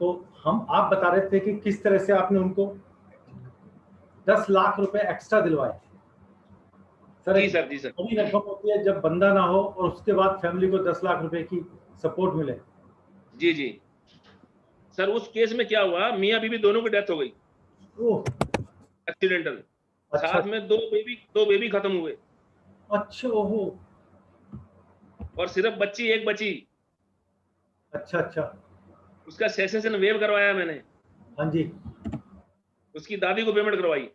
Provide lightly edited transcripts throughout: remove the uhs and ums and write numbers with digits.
तो हम आप बता रहे थे कि किस तरह से आपने उनको 10 लाख रुपए एक्स्ट्रा दिलवाए। सर जी एक सर, जी सर। बड़ी रकम होती है जब बंदा ना हो और उसके बाद फैमिली को 10 लाख रुपए की सपोर्ट मिले। जी जी सर, उस केस में क्या हुआ, मियाँ बीवी दोनों की डेथ हो गई ओह, एक्सीडेंटल। अच्छा साथ में दो बेबी खत्म हुए, अच्छा, ओहो, और सिर्फ बच्ची एक बची। अच्छा अच्छा, उसका सेसेशन वेव करवाया मैंने, हाँ जी, उसकी दादी को पेमेंट करवाई।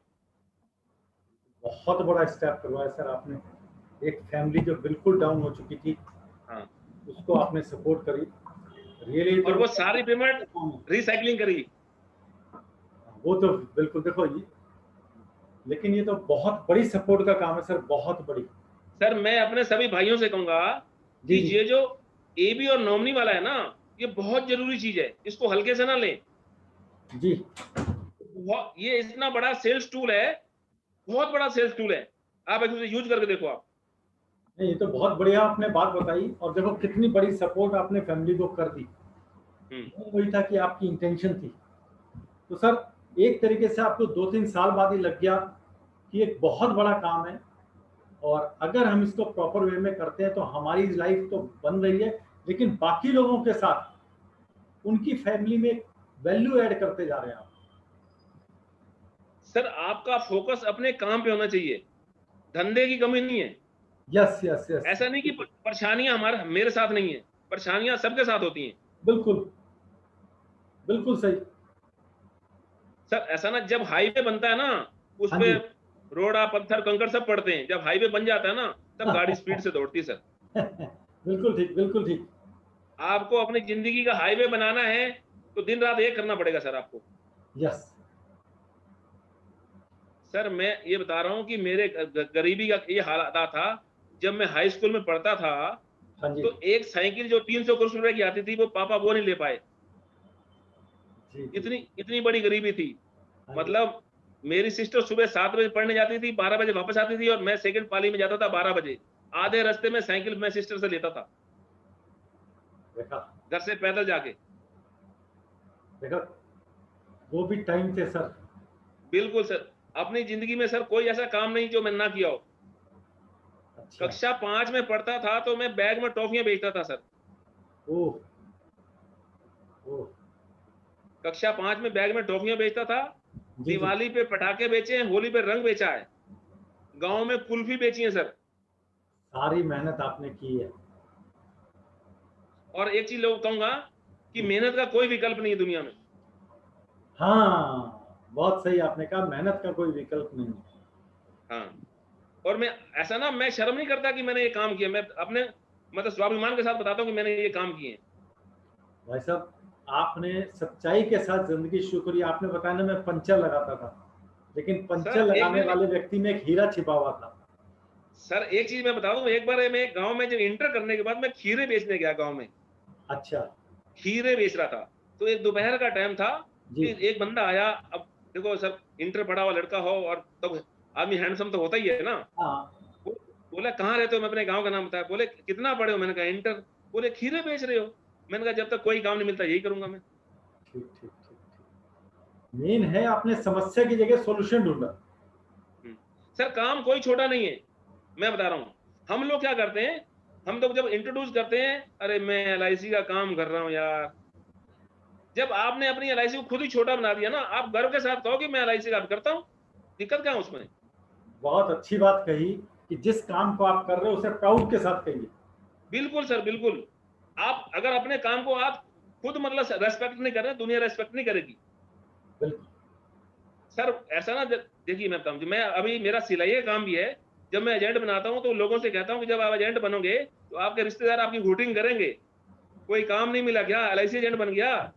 बहुत बड़ा स्टेप करवाया सर आपने। एक फैमिली जो बिल्कुल डाउन हो चुकी थी हाँ, उसको आपने सपोर्ट करी, रियली। और तो वो सारी पेमेंट रिसाइकलिंग करी। वो तो बिल्कुल देखो लेकिन ये तो बहुत बड़ी सपोर्ट का काम है सर, बहुत बड़ी। सर मैं अपने सभी भाइयों से कहूंगा कि जी जी ये जो एबी और नॉमिनी वाला है ना, ये बहुत जरूरी चीज है, इसको हल्के से ना लें। जी, ये इतना बड़ा सेल्स टूल है, बहुत बड़ा सेल्स टूल है। आप इसे यूज करके देखो आप। नहीं ये तो बहुत बढ़िया आपने बात बताई, और देखो कितनी बड़ी सपोर्ट आपने फैमिली को कर दी। हम्म। वही था कि आपकी इंटेंशन थी। तो सर एक तरीके से आपको 2-3 साल बाद ही लग गया कि एक बहुत बड़ा काम है, और अगर हम इसको प्रॉपर वे में करते हैं तो हमारी लाइफ तो बन रही है, लेकिन बाकी लोगों के साथ उनकी फैमिली में एक वैल्यू ऐड करते जा रहे हैं आप। सर आपका फोकस अपने काम पे होना चाहिए, धंधे की कमी नहीं है। यस यस यस, ऐसा नहीं कि परेशानियां हमारे मेरे साथ नहीं है, परेशानियां सबके साथ होती हैं। बिल्कुल बिल्कुल सही। सर ऐसा ना, जब हाईवे बनता है ना, उस हाँ पे जी रोड़ा पत्थर कंकड़ सब पड़ते हैं, जब हाईवे बन जाता है ना, तब गाड़ी स्पीड से दौड़ती है सर। बिल्कुल ठीक, बिल्कुल ठीक। आपको अपनी जिंदगी का हाईवे बनाना है तो दिन रात एक करना पड़ेगा सर आपको। यस, सर मैं ये बता रहा हूँ कि मेरे गरीबी का ये हालात था। जब मैं हाई स्कूल में पढ़ता था, हाँ जी तो एक साइकिल जो 300 कुछ रुपए की आती थी, वो पापा वो नहीं ले पाए। जी जी, इतनी इतनी बड़ी गरीबी थी। हाँ जी, मतलब मेरी सिस्टर सुबह 7 बजे पढ़ने जाती थी, 12 बजे वापस आती थी, और मैं सेकंड पाली में जाता था 12 बजे। आधे रास्ते में साइकिल मैं सिस्टर से लेता था, देखा घर से पैदल जाके। देखा, वो भी टाइम थे सर। बिल्कुल सर। अपनी जिंदगी में सर कोई ऐसा काम नहीं जो मैंने ना किया हो। अच्छा, कक्षा 5 में पढ़ता था तो मैं बैग में टॉफियां बेचता था सर। ओह ओह, कक्षा 5 में बैग में टॉफियां बेचता था। जी जी, दिवाली पे पटाखे बेचे हैं, होली पे रंग बेचा है, गांव में कुल्फी बेची है सर। सारी मेहनत आपने की है। और एक चीज लोग कहूंगा कि मेहनत का कोई विकल्प नहीं है दुनिया में। हाँ, बहुत सही आपने कहा, मेहनत का कोई विकल्प नहीं है। हाँ। और मैं ऐसा ना, मैं शर्म नहीं करता कि मैंने ये काम किया। मैं अपने मतलब स्वाभिमान के साथ बताता हूँ कि मैंने ये काम किए हैं। भाई साहब, आपने सच्चाई के साथ जिंदगी शुरू करी। आपने बताया ना मैं पंचर लगाता था, लेकिन पंचर सर एक लगाने दिन, वाले व्यक्ति में एक हीरा छिपा हुआ था। सर एक चीज मैं बता दूं, एक बार मैं गांव में जब इंटर करने के बाद मैं खीरे बेचने गया गांव में। अच्छा, खीरे बेच रहा था। तो एक दोपहर का टाइम था जी, कि एक बंदा आया। अब देखो सर, इंटर पढ़ा हुआ लड़का हो और तब आदमी हैंडसम तो होता ही है ना। हाँ, वो बोला कहाँ रहते हो, मैं अपने गांव का नाम बताया। बोले कितना पढ़े हो, मैंने कहा इंटर। बोले खीरे बेच रहे हो। मैंने कहा जब तक कोई काम नहीं मिलता यही करूंगा मैं। ठीक ठीक ठीक ठीक। मेन है आपने समस्या की जगह सॉल्यूशन ढूंढा। हम्म। सर काम कोई छोटा नहीं है, मैं बता रहा हूँ। हम लोग क्या करते हैं, हम लोग जब इंट्रोड्यूस करते हैं, अरे मैं एलआईसी का काम कर रहा हूँ यार। जब आपने अपनी एलआईसी को खुद ही छोटा बना दिया ना, आप गर्व के साथ कहो कि मैं एलआईसी का करता हूँ। दिक्कत क्या है उसमें। बहुत अच्छी बात कही कि जिस काम को आप कर रहे हो उसे प्राउड के साथ कहिए। बिल्कुल सर, बिल्कुल। आप अगर अपने काम को आप खुद मतलब रेस्पेक्ट नहीं कर रहे, दुनिया रेस्पेक्ट नहीं करेगी। बिल्कुल, सर ऐसा ना, देखिए मैं बताऊं, मैं अभी मेरा सिलाई का काम भी है। जब मैं एजेंट बनाता हूं तो लोगों से कहता हूं कि जब आप एजेंट बनोगे तो आपके रिश्तेदार आपकी वोटिंग करेंगे। कोई काम नहीं मिला क्या, एलआईसी एजेंट बन गया।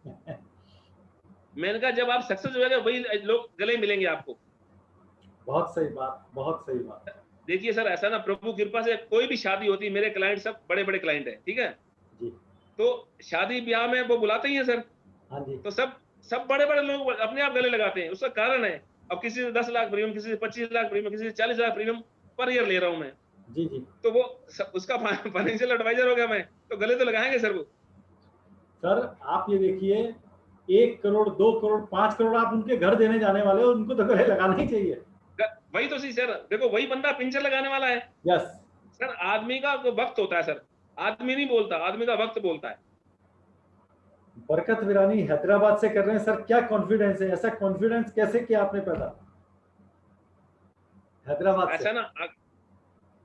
मैंने कहा जब आप सक्सेस हो जाएगा वही लोग गले मिलेंगे आपको। बहुत सही बात, बहुत सही बात। देखिए सर, ऐसा ना प्रभु कृपा से कोई भी शादी होती है, मेरे क्लाइंट सब बड़े बड़े क्लाइंट है, ठीक है। जी, तो शादी ब्याह में वो बुलाते ही है सर। हाँ जी, तो सब सब बड़े बड़े लोग अपने आप गले लगाते हैं। उसका कारण है, अब किसी से 10 लाख प्रीमियम, किसी से 25 लाख प्रीमियम, किसी से 40 लाख प्रीमियम पर ईयर ले रहा हूं मैं। जी जी। तो वो उसका फाइनेंशियल एडवाइजर हो गया मैं, तो गले तो लगाएंगे सर वो। सर आप ये देखिए, 1 करोड़, 2 करोड़, 5 करोड़ आप उनके घर देने जाने वाले हो, उनको तो गले लगाना ही चाहिए। वही तो सी सर, देखो वही बंदा पिंचर लगाने वाला है। यस सर आदमी का वक्त होता है सर, आदमी नहीं बोलता, आदमी का वक्त बोलता है। बरकत विरानी हैदराबाद से कर रहे हैं सर, क्या कॉन्फिडेंस है, ऐसा कॉन्फिडेंस कैसे किया आपने पैदा हैदराबाद से? ऐसा ना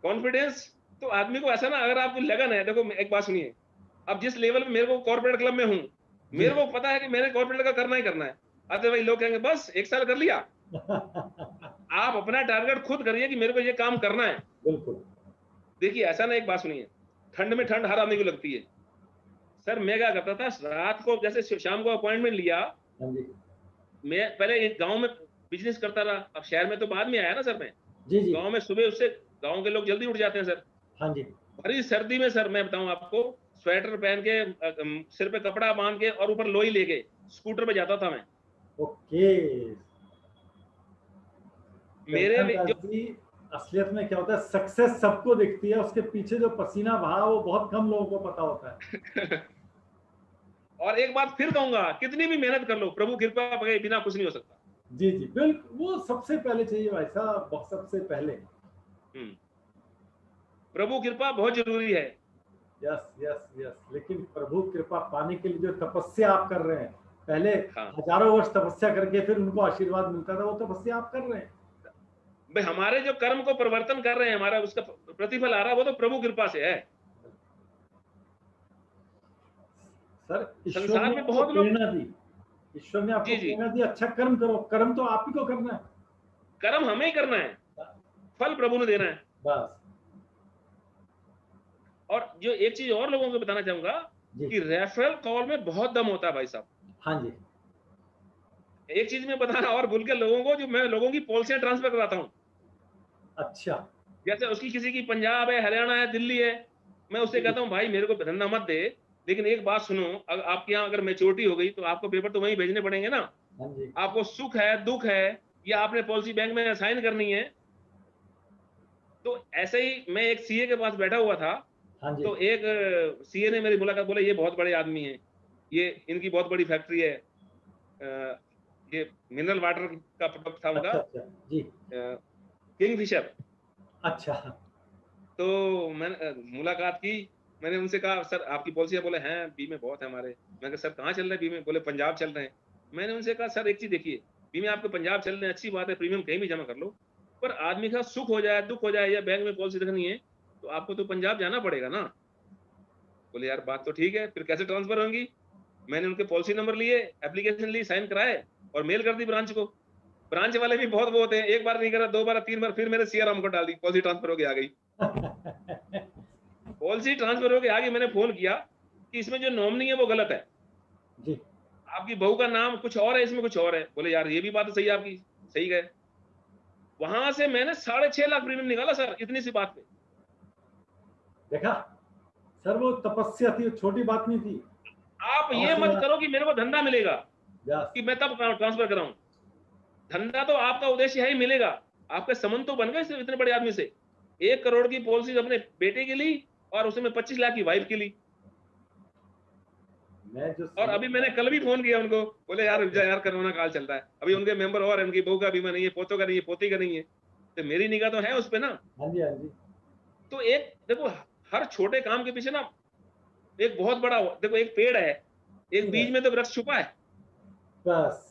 कॉन्फिडेंस तो आदमी को ऐसा ना, अगर आपको लगन है, देखो एक बात सुनिए, अब जिस लेवल पे मेरे को कॉर्पोरेट क्लब में हूँ, मेरे को पता है कि मैंने कॉर्पोरेट का करना ही करना है। अरे भाई लोग कहेंगे बस 1 साल कर लिया। आप अपना टारगेट खुद करिए कि मेरे को ये काम करना है। बिल्कुल। देखिए ऐसा ना, एक बात सुनिए, ठंड में ठंड हर आदमी को लगती है। सर मैं क्या करता था, रात को जैसे शाम को अपॉइंटमेंट लिया, हाँ जी मैं पहले गांव में बिजनेस करता रहा, अब शहर में तो बाद में आया ना सर मैं। जी जी। गांव में सुबह उससे गांव के लोग जल्दी उठ जाते हैं सर। हाँ जी। भरी सर्दी में सर मैं बताऊं आपको, स्वेटर पहन के सिर पे कपड़ा बांध के और ऊपर लोई लेके स्कूटर पे जाता था मैं। ओके। मेरे जो जी, असलियत में क्या होता है, सक्सेस सबको दिखती है, उसके पीछे जो पसीना बहा वो बहुत कम लोगों को पता होता है। और एक बात फिर कहूंगा, कितनी भी मेहनत कर लो, प्रभु कृपा के बिना कुछ नहीं हो सकता। जी जी बिल्कुल, वो सबसे पहले चाहिए भाई साहब, बहुत सबसे पहले। प्रभु कृपा बहुत जरूरी है। यस यस यस, लेकिन प्रभु कृपा पाने के लिए जो तपस्या आप कर रहे हैं, पहले हाँ हजारों वर्ष तपस्या करके फिर उनको आशीर्वाद मिलता था, वो तपस्या आप कर रहे हैं। भाई हमारे जो कर्म को परिवर्तन कर रहे हैं, हमारा उसका प्रतिफल आ रहा है, वो तो प्रभु कृपा से है। सर ईश्वर संसार ने में आपको बहुत लोग, प्रेरणा दी, ईश्वर ने आपको जी जी, प्रेरणा दी, अच्छा कर्म करो, कर्म तो आप ही को करना है। कर्म हमें ही करना है, फल प्रभु ने देना है। बस। और जो एक चीज और लोगों को बताना चाहूंगा कि रेफरल कॉल में बहुत दम होता है भाई साहब। हाँ जी। एक चीज मैं बताना और भूल के लोगों को, जो मैं लोगों की पॉलिसियां ट्रांसफर कराता हूँ। अच्छा। जैसे उसकी किसी की पंजाब है, हरियाणा है, दिल्ली है, मैं उससे कहता हूँ भाई मेरे को धंधा मत दे, लेकिन एक बात सुनो, अगर आपके यहाँ अगर मैच्योरिटी हो गई तो आपको पेपर तो वहीं भेजने पड़ेंगे ना। हाँ जी। आपको सुख है दुख है, या आपने पॉलिसी बैंक में साइन करनी है। तो ऐसे ही मैं एक सीए के पास बैठा हुआ था, हाँ जी। तो एक सीए ने मेरी मुलाकात, बोले ये बहुत बड़े आदमी हैं, ये इनकी बहुत बड़ी फैक्ट्री है, ये मिनरल वाटर का प्रोडक्ट था उनका, अच्छा अच्छा जी। किंगफिशर। अच्छा। तो मैंने मुलाकात की, मैंने उनसे कहा सर आपकी पॉलिसी है? बोले हैं बीमे बहुत है हमारे। मैं कहा सर कहाँ चल रहे हैं बीमे? बोले पंजाब चल रहे हैं। मैंने उनसे कहा सर एक चीज देखिए, बीमे आपके पंजाब चल रहे हैं, अच्छी बात है, प्रीमियम कहीं भी जमा कर लो, पर आदमी का सुख हो जाए दुख हो जाए या बैंक में पॉलिसी रखनी है तो आपको तो पंजाब जाना पड़ेगा ना। बोले यार बात तो ठीक है, फिर कैसे ट्रांसफर होंगी? मैंने उनके पॉलिसी नंबर लिए, एप्लीकेशन ली, साइन कराए और मेल कर दी ब्रांच को। ब्रांच वाले भी बहुत वो होते हैं, एक बार नहीं करा, 2 बार 3 बार, फिर मेरे सीआरएम को डाल दी, पॉलिसी ट्रांसफर होके आ गई। पॉलिसी ट्रांसफर होके आ गई, मैंने फोन किया कि इसमें जो नॉमिनी है वो गलत है, जी। आपकी बहू का नाम कुछ और है, इसमें कुछ और है। बोले यार ये भी बात सही है आपकी, सही गए। वहां से मैंने 6.5 लाख प्रीमियम निकाला सर, इतनी सी बात पे। देखा सर, वो तपस्या थी, छोटी बात नहीं थी। आप ये मत करो कि मेरे को धंधा मिलेगा यस। कि मैं तब ट्रांसफर कराऊं। धंधा तो आपका उद्देश्य है ही मिलेगा, आपके संबंध तो बन गए सिर्फ इतने बड़े आदमी से। 1 करोड़ की पॉलिसी अपने बेटे के ली और उसमें 25 लाख की वाइफ के ली। मैं जो और अभी मैंने कल भी फोन किया उनको, बोले यार यार कोरोना काल चल रहा है, अभी उनके मेंबर और उनकी बहू का बीमा नहीं है, पोतों का नहीं है, पोती का नहीं है, तो मेरी निगाह तो है उस पे ना। हाँ जी हाँ जी। तो एक देखो, हर छोटे काम के पीछे ना एक बहुत बड़ा, देखो एक पेड़ है, एक बीज में तो वृक्ष छुपा है। बस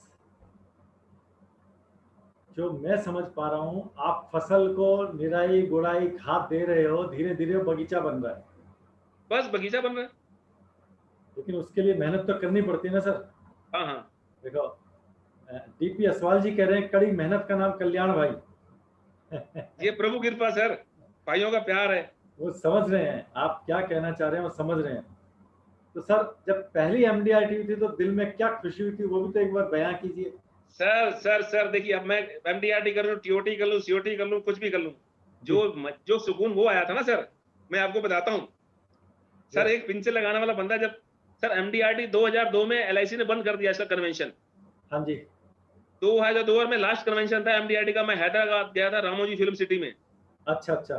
जो मैं समझ पा रहा हूँ, आप फसल को निराई गुड़ाई खाद दे रहे हो, धीरे धीरे बगीचा बन रहा है। बस बगीचा बन रहा है। लेकिन उसके लिए मेहनत तो करनी पड़ती है ना सर। हाँ हाँ। देखो डीपी असवाल जी कह रहे हैं, कड़ी मेहनत का नाम कल्याण भाई। ये प्रभु कृपा सर, भाइयों का प्यार है। वो समझ रहे हैं आप क्या कहना चाह रहे हैं, वो समझ रहे हैं। तो सर जब पहली एमडीआरटी हुई थी तो दिल में क्या खुशी हुई थी, वो भी तो एक बार बयां कीजिए। सर देखिए, अब मैं एमडीआरटी कर लूं, टीओटी कर लूं, सीओटी कर लूं, कुछ भी कर लूं, जो सुकून वो आया था ना सर, मैं आपको बताता हूं। सर एक पिंचर लगाने वाला बंदा, जब सर एमडीआरटी 2002 में एलआईसी ने बंद कर दिया इसका कन्वेंशन। हाँ जी। 2002 में लास्ट कन्वेंशन था एमडीआरटी का, मैं हैदराबाद गया था रामोजी फिल्म सिटी में। अच्छा अच्छा।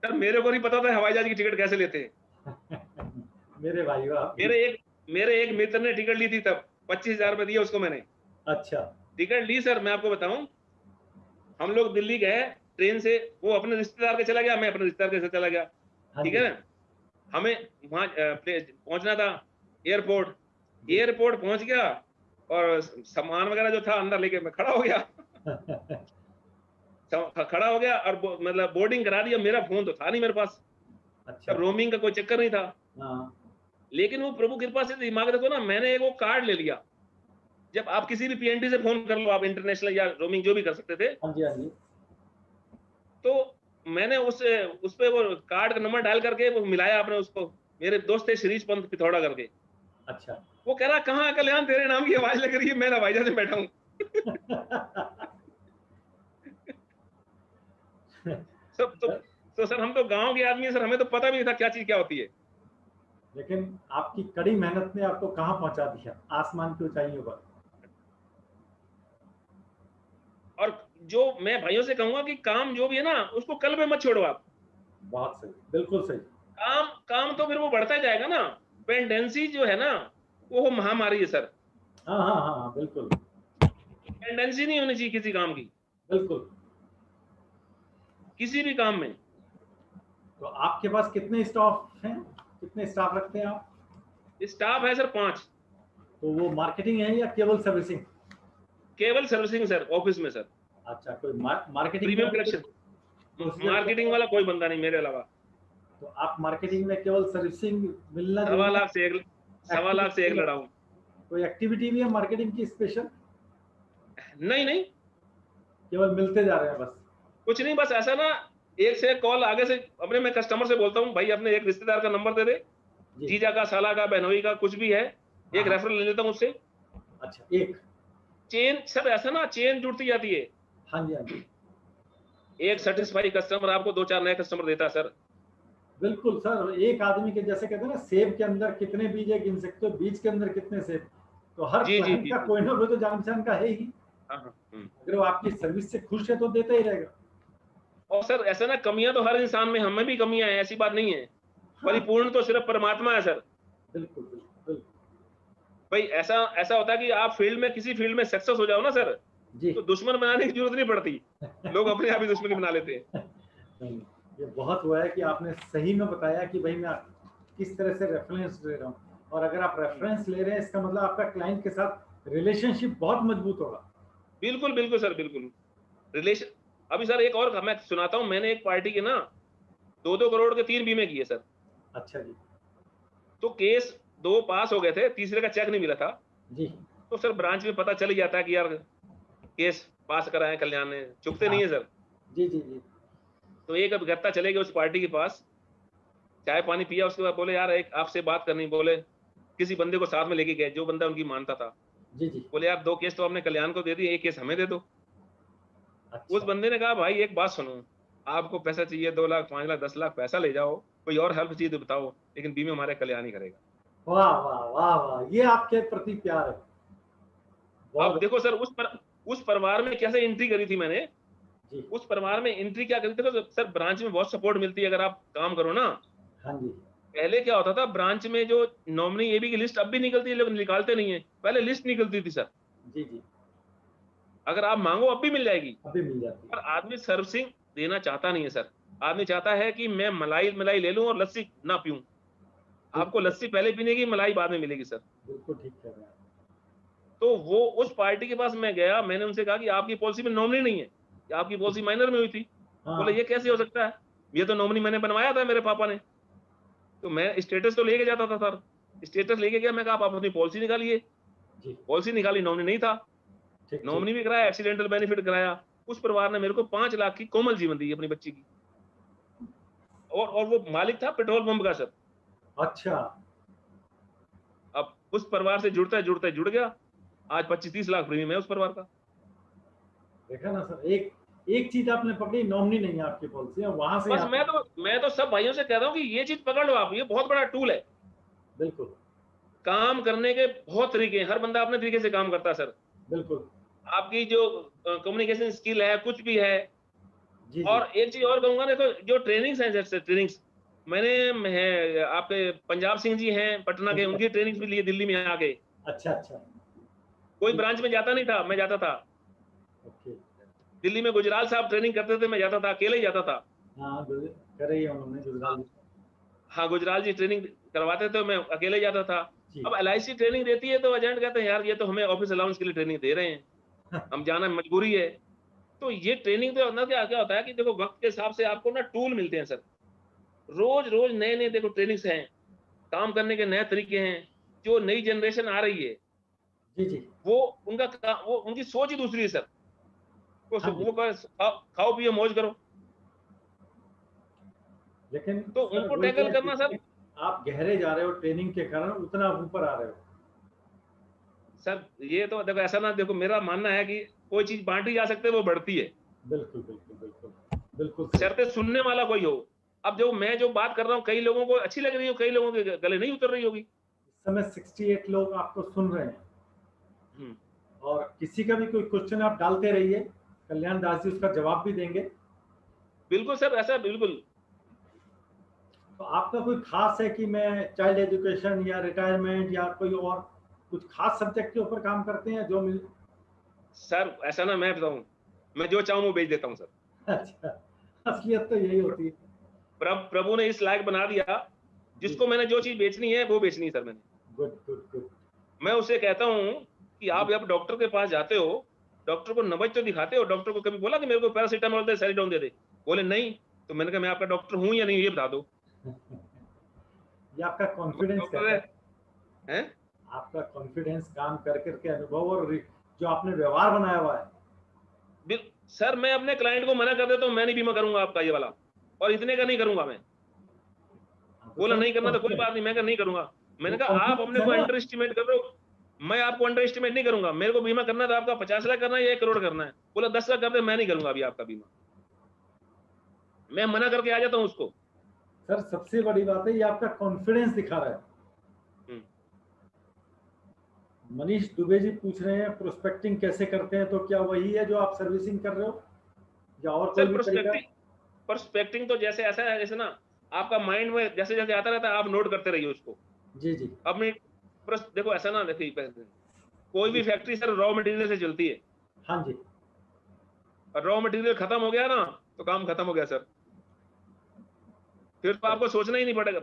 सर मेरे को नहीं पता था हवाई जहाज की टिकट कैसे लेते हैं। मेरे भाई मेरे एक मित्र ने टिकट ली थी तब, 25,000 रुपए दिए उसको मैंने। अच्छा। टिकट ली सर, मैं आपको बताऊं, हम लोग दिल्ली गए ट्रेन से, वो अपने रिश्तेदार के चला गया, मैं अपने रिश्तेदार के साथ चला गया, हाँ ठीक जी। है ना। हमें वहां पहुंचना था एयरपोर्ट। जी। एयरपोर्ट पहुंच गया और सामान वगैरह जो था अंदर लेके मैं खड़ा हो गया। खड़ा हो गया और मतलब बोर्डिंग करा दिया। मेरा फोन तो था नहीं मेरे पास, अच्छा। तब रोमिंग का कोई चक्कर नहीं था। हाँ लेकिन वो प्रभु कृपा से दिमाग रखो ना, मैंने एक वो कार्ड ले लिया। जब आप किसी भी पीएनटी से फोन कर लो, आप इंटरनेशनल या रोमिंग जो भी कर सकते थे, हाँ जी। हाँ जी। तो मैंने उस पे वो कार्ड का नंबर डायल करके वो मिलाया आपने उसको। मेरे दोस्त थे शिरीष पंत पिथौड़ा करके, अच्छा। वो कह रहा कहाँ कल्याण तेरे नाम की आवाज लग रही है, मैं हवाईजहाज में बैठा हूँ। सब तो सर हम तो गांव के आदमी हैं सर, हमें तो पता भी नहीं था क्या चीज क्या होती है। लेकिन आपकी कड़ी मेहनत ने आपको कहाँ पहुंचा दिया, आसमान की ऊंचाइयों पर। और जो मैं भाइयों से कहूंगा कि काम जो भी है ना, उसको कल पे मत छोड़ो आप। बहुत सही, बिल्कुल सही। काम काम तो फिर वो बढ़ता जाएगा ना। पेंडेंसी जो है ना, वो महामारी है सर। हाँ हाँ हाँ हाँ, बिल्कुल पेंडेंसी नहीं होनी चाहिए किसी काम की, बिल्कुल। किसी भी काम में। तो आपके पास कितने स्टाफ हैं, कितने स्टाफ रखते हैं आप? स्टाफ है सर 5। तो वो मार्केटिंग है या केवल सर्विसिंग? केवल सर्विसिंग सर, ऑफिस में सर। अच्छा, कोई मार्केटिंग प्रीमियम कलेक्शन, मार्केटिंग वाला कोई बंदा नहीं मेरे अलावा। तो आप मार्केटिंग में केवल सर्विसिंग मिलना सवा जुलना, लाख से एक लड़ा हूँ। कोई एक्टिविटी भी है मार्केटिंग की स्पेशल? नहीं नहीं, केवल मिलते जा रहे हैं बस? कुछ नहीं, बस ऐसा ना, एक से एक कॉल आगे से अपने, मैं कस्टमर से बोलता हूँ भाई अपने एक रिश्तेदार का नंबर दे दे, जी। जीजा का, साला का, बहनोई का, कुछ भी है, एक हाँ। रेफरल ले लेता हूँ उससे। अच्छा, एक चेन सर, ऐसा ना चेन जुड़ती जाती है। हाँ जी हाँ जी। एक सेटिस्फाई कस्टमर आपको 2-4 नए कस्टमर देता है सर। बिल्कुल सर, एक आदमी के जैसे कहते हैं ना, सेब के अंदर कितने बीज है गिन सकते हो, बीज के अंदर कितने सेब। तो हर जी जी क्लाइंट जी का जी। कोई ना कोई तो जान पहचान का है ही। हाँ हाँ। अगर वो आपकी सर्विस से खुश है तो देता ही रहेगा। और सर ऐसा ना, कमियां तो हर इंसान में, हमें भी कमियां हैं, ऐसी बात नहीं है। हाँ, परिपूर्ण तो सिर्फ परमात्मा है सर। बिल्कुल बिल्कुल बिल्कुल। भाई ऐसा ऐसा होता है कि आप फील्ड में, किसी फील्ड में सक्सेस हो जाओ ना सर, जी। तो दुश्मन बनाने की जरूरत नहीं पड़ती, लोग अपने आप ही दुश्मनी बना लेते हैं। नहीं, ये बहुत हुआ है कि आपने सही में बताया कि भाई मैं किस तरह से रेफरेंस ले रहा हूँ। और अगर आप रेफरेंस ले रहे हैं, इसका मतलब आपका क्लाइंट के साथ रिलेशनशिप बहुत मजबूत होगा। बिल्कुल बिल्कुल सर, बिल्कुल। रिलेशन, अभी सर एक और मैं सुनाता हूँ, मैंने एक पार्टी के ना 2-2 करोड़ के 3 बीमे किए सर। अच्छा जी। तो केस 2 पास हो गए थे, तीसरे का चेक नहीं मिला था। जी। तो सर ब्रांच में पता चल ही जाता है कि यार केस पास कराए कल्याण ने, चुकते नहीं है सर। जी जी जी। तो एक अभिकर्ता चले गए उस पार्टी के पास, चाय पानी पिया, उसके बाद बोले यार एक आपसे बात करनी। बोले किसी बंदे को साथ में लेके गए, जो बंदा उनकी मानता था। जी जी। बोले यार 2 केस तो आपने कल्याण को दे दिए, 1 केस हमें दे दो। अच्छा। उस बंदे ने कहा भाई एक बात सुनो, आपको पैसा चाहिए 2 लाख, 5 लाख, 10 लाख, पैसा ले जाओ, कोई और हेल्प चाहिए तो बताओ, लेकिन बीमे हमारे कल्याण ही करेगा। वाह वाह वाह वाह, ये आपके प्रति प्यार है। अब बहुत। देखो सर, उस परिवार में कैसे एंट्री करी थी मैंने। जी। उस परिवार में एंट्री क्या करी थी, देखो सर ब्रांच में बहुत सपोर्ट मिलती है अगर आप काम करो ना। हाँ जी। पहले क्या होता था, ब्रांच में जो नॉमिनी एबी की लिस्ट अब भी निकलती है, लेकिन निकालते नहीं है, पहले लिस्ट निकलती थी सर। जी जी। अगर आप मांगो अब भी मिल जाएगी। अभी मिल जाती पर है। आदमी सर्विसिंग देना चाहता नहीं है सर। आदमी चाहता है कि मैं मलाई मलाई ले लूं और लस्सी ना पीऊं। आपको बिल्कुल लस्सी पहले पीने की, मलाई बाद में मिलेगी सर। बिल्कुल ठीक कह रहे हैं आप। तो वो उस पार्टी के पास मैं गया, मैंने उनसे कहा कि आपकी पॉलिसी में नॉमिनी नहीं है, कि आपकी पॉलिसी माइनर में हुई थी। बोले हाँ ये कैसे हो सकता है, ये तो नॉमिनी मैंने बनवाया था मेरे पापा ने। तो मैं स्टेटस तो लेके जाता था सर, स्टेटस लेके गया, मैं कहा आप अपनी पॉलिसी निकालिए। जी। पॉलिसी निकाली, नॉमिनी नहीं था। ठीक ठीक। नॉमिनी भी कराया, एक्सीडेंटल बेनिफिट कराया। उस परिवार ने मेरे को 5 लाख की कोमल जीवन दी अपनी बच्ची की। और वो मालिक था पेट्रोल पंप का सर। अच्छा। अब उस परिवार से जुड़ता जुड़ता जुड़ गया, आज 25-30 लाख प्रीमियम है उस परिवार का। देखा ना सर, एक एक चीज आपने पकड़ी, नॉमिनी नहीं है आपकी पॉलिसी, और वहां से बस आप। मैं तो सब भाइयों से कहता हूँ कि ये चीज पकड़ लो आप, ये बहुत बड़ा टूल है। बिल्कुल काम करने के बहुत तरीके हैं, हर बंदा अपने तरीके से काम करता है सर। बिल्कुल। आपकी जो कम्युनिकेशन स्किल है, कुछ भी है। जी जी। और एक चीज और कहूंगा, देखो जो ट्रेनिंग्स हैं, जैसे ट्रेनिंग्स मैंने आपके पंजाब सिंह जी हैं पटना के, अच्छा उनकी ट्रेनिंग्स भी ली दिल्ली में आके। अच्छा। अच्छा। कोई ब्रांच में जाता नहीं था, मैं जाता था। ओके। दिल्ली में गुजराल साहब ट्रेनिंग करते थे, मैं जाता था, अकेले ही जाता था। हाँ, कर रही है उन्होंने हाँ, गुजराल। हाँ, गुजराल जी ट्रेनिंग करवाते थे, मैं अकेले जाता था। जी। अब एलआईसी ट्रेनिंग देती है तो एजेंट कहते हैं यार ये तो हमें ऑफिस अलाउंस के लिए ट्रेनिंग दे रहे हैं, हम जाना मजबूरी है। तो ये ट्रेनिंग तो ना क्या क्या होता है कि देखो वक्त के हिसाब से आपको ना टूल मिलते हैं सर। रोज-रोज नए-नए देखो ट्रेनिंग्स हैं, काम करने के नए तरीके हैं। जो नई जनरेशन आ रही है, जी, जी। वो वो उनकी सोच ही दूसरी है सर। हाँ जी। वो बस खाओ पियो मौज करो। लेकिन तो सर उनको वही टैकल है, करना जितने सर। आप गहरे जा रहे हो ट्रेनिंग के कारण उतना आप ऊपर आ रहे हो। सर ये तो देखो ऐसा ना देखो, मेरा मानना है कि कोई चीज़ बाँटी जा सकती है, वो बढ़ती है। बिल्कुल, बिल्कुल, बिल्कुल। बिल्कुल सही। शर्तें सुनने वाला कोई हो। अब जो मैं जो बात कर रहा हूँ, कई लोगों को अच्छी लग रही हो, कई लोगों के गले नहीं उतर रही होगी। इस समय 68 लोग आपको सुन रहे हैं हुँ। और किसी का भी कोई क्वेश्चन आप डालते रहिए, कल्याण दास जी उसका जवाब भी देंगे। बिल्कुल सर, ऐसा बिल्कुल। तो आपका कोई खास है कि मैं चाइल्ड एजुकेशन या रिटायरमेंट या कोई और कुछ खास सब्जेक्ट के ऊपर काम करते हैं जो मिल सर ऐसा ना मैं बताऊँ, मैं जो चाहूँ वो बेच देता हूँ सर। अच्छा, असलियत तो यही होती है। प्रभु ने इस लायक बना दिया, जी, जिसको मैंने जो चीज़ बेचनी है, वो बेचनी है सर मैंने। Good, good, good. मैं उसे कहता हूँ कि जी, आप जब डॉक्टर के पास जाते हो, डॉक्टर को नब्ज तो दिखाते हो, डॉक्टर को कभी बोला कि मेरे को पैरासिटामोल दे, सेरिडोन दे दे? बोले नहीं, तो मैंने कहा मैं आपका डॉक्टर हूँ या नहीं ये बता दो। ये आपका तो बोले, कॉन्फिडेंस डॉक्टर कहता है, है। हैं? आपका कॉन्फिडेंस काम कर करके अनुभव और जो आपने व्यवहार बनाया हुआ है। बिल सर मैं अपने क्लाइंट को मना कर देता हूँ, मैं नहीं बीमा करूँगा आपका ये वाला, और इतने का नहीं करूँगा मैं। हाँ, तो बोला सर नहीं करना तो कोई कॉन्फिडेंस, बात नहीं, मैं कहा नहीं करूँगा। वो मैंने कहा आप कॉन्फिडेंस अपने है को ना। अंडर एस्टिमेट कर रहे हो, मैं आपको अंडर एस्टिमेट नहीं करूँगा। मेरे को बीमा करना है तो आपका 50 लाख करना है या 1 करोड़ करना है? बोला 10 लाख कर दे, मैं नहीं करूँगा अभी आपका बीमा। मैं मना करके आ जाता हूँ उसको। सर सबसे बड़ी बात है ये आपका कॉन्फिडेंस दिखा रहा है। हुँ। मनीष दुबे जी पूछ रहे हैं प्रोस्पेक्टिंग कैसे करते हैं, तो क्या वही है जो आप सर्विसिंग कर रहे हो या और कोई सर भी तरीका है? प्रोस्पेक्टिंग तो जैसे ऐसा है जैसे ना आपका माइंड में जैसे-जैसे आता रहता है आप नोट करते रहिए उसको। जी, जी। अपनी देखो ऐसा ना देखिए कोई भी जी। फैक्ट्री सर रॉ मटेरियल से चलती है। हाँ जी। और रॉ मटेरियल खत्म हो गया ना, तो काम खत्म हो गया सर। फिर तो आपको सोचना ही नहीं पड़ेगा।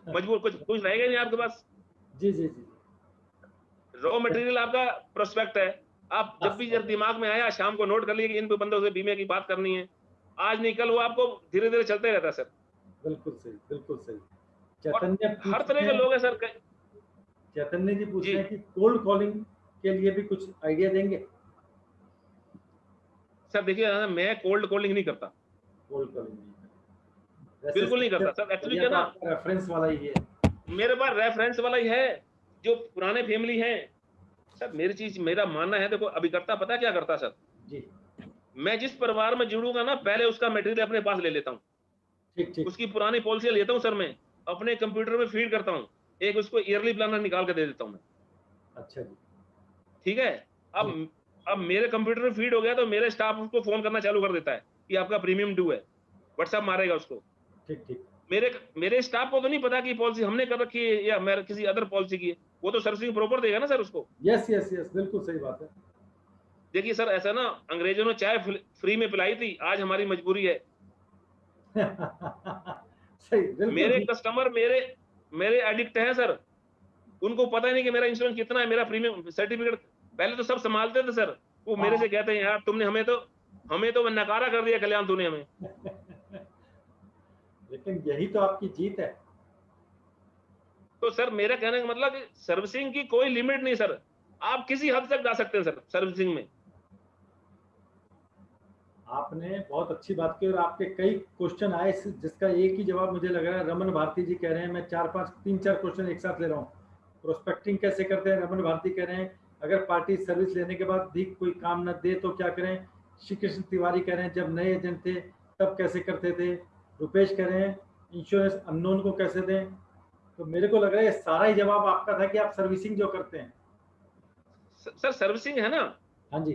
मजबूर कुछ कुछ रहेगा ही नहीं आपके पास। जी, जी, जी। रॉ मटेरियल आपका प्रोस्पेक्ट है। आप जब बस, भी बस, जब दिमाग में आया शाम को नोट कर लिए कि इन बंदों से बीमे की बात करनी है। आज नहीं कल वो आपको धीरे-धीरे चलते रहता है सर। बिल्कुल सही, बिल्कुल सही। और चैतन्य हर पूछ तरह रहे के हैं, लोग हैं सर क चैतन्य जी पूछ जी। रहे हैं कि कोल्ड कॉलिंग के लिए भी कुछ आइडिया देंगे? सर देखिए मैं कोल्ड कॉलिंग नहीं करता। कोल्ड कॉलिंग नहीं करें। वैसे बिल्कुल नहीं सबसे करता सर। एक्चुअली बढ़िया क्या तो ना आपका रेफरेंस वाला ही है। मेरे पास रेफरेंस वाला ही है, जो पुराने फैमिली हैं। सर मेरी चीज़ मेरा मानना है देखो अभिकर्ता पता है क्या करता है सर? जी, मैं जिस परिवार में जुड़ूँगा ना पहले उसका मटेरियल अपने पास ले लेता हूँ। ठीक, ठीक। उसकी पुरानी पॉलिसी लेता हूँ सर मैं, अपने कंप्यूटर में फीड करता हूँ। एक उसको ईयरली प्लानर निकाल के दे देता हूँ मैं। अच्छा जी। ठीक है? जी, अब मेरे कंप्यूटर में फीड हो गया तो मेरे स्टाफ उसको फ़ोन करना चालू कर देता है कि आपका प्रीमियम ड्यू है। व्हाट्सएप मारेगा उसको। ठीक, ठीक। मेरे मेरे स्टाफ को तो नहीं पता कि पॉलिसी हमने कर रखी है या मेरे किसी अदर पॉलिसी की है। वो तो सर्विसिंग प्रॉपर देगा ना सर उसको। यस, यस, यस, बिल्कुल सही बात है। देखिए सर ऐसा ना अंग्रेजों ने चाय फ्री में पिलाई थी, आज हमारी मजबूरी है। सही, बिल्कुल मेरे ठीक। कस्टमर मेरे मेरे एडिक्ट हैं सर। उनको पता ही नहीं कि मेरा इंश्योरेंस कितना है, मेरा प्रीमियम सर्टिफिकेट पहले तो सब सँभालते थे सर। वो मेरे हाँ। से कहते हैं यार तुमने हमें तो नकारा कर दिया कल्याण तूने हमें। लेकिन यही तो आपकी जीत है। तो सर मेरा कहने का मतलब कि सर्विसिंग की कोई लिमिट नहीं सर। आप किसी हद तक जा सकते हैं सर सर्विसिंग में। आपने बहुत अच्छी बात की और आपके कई क्वेश्चन आए जिसका एक ही जवाब मुझे लग रहा है। रमन भारती जी कह रहे हैं, मैं 3-4 क्वेश्चन एक साथ ले रहा हूँ। प्रोस्पेक्टिंग कैसे करते हैं, रमन भारती कह रहे हैं। अगर पार्टी सर्विस लेने के बाद भी कोई काम न दे तो क्या करें? श्री कृष्ण तिवारी कह रहे हैं जब नए एजेंट थे तब कैसे करते थे। रुपेश कह रहे हैं इंश्योरेंस अननोन को कैसे दें। तो मेरे को लग रहा है ये सारा ही जवाब आपका था कि आप सर्विसिंग जो करते हैं। सर सर्विसिंग है ना। हाँ जी।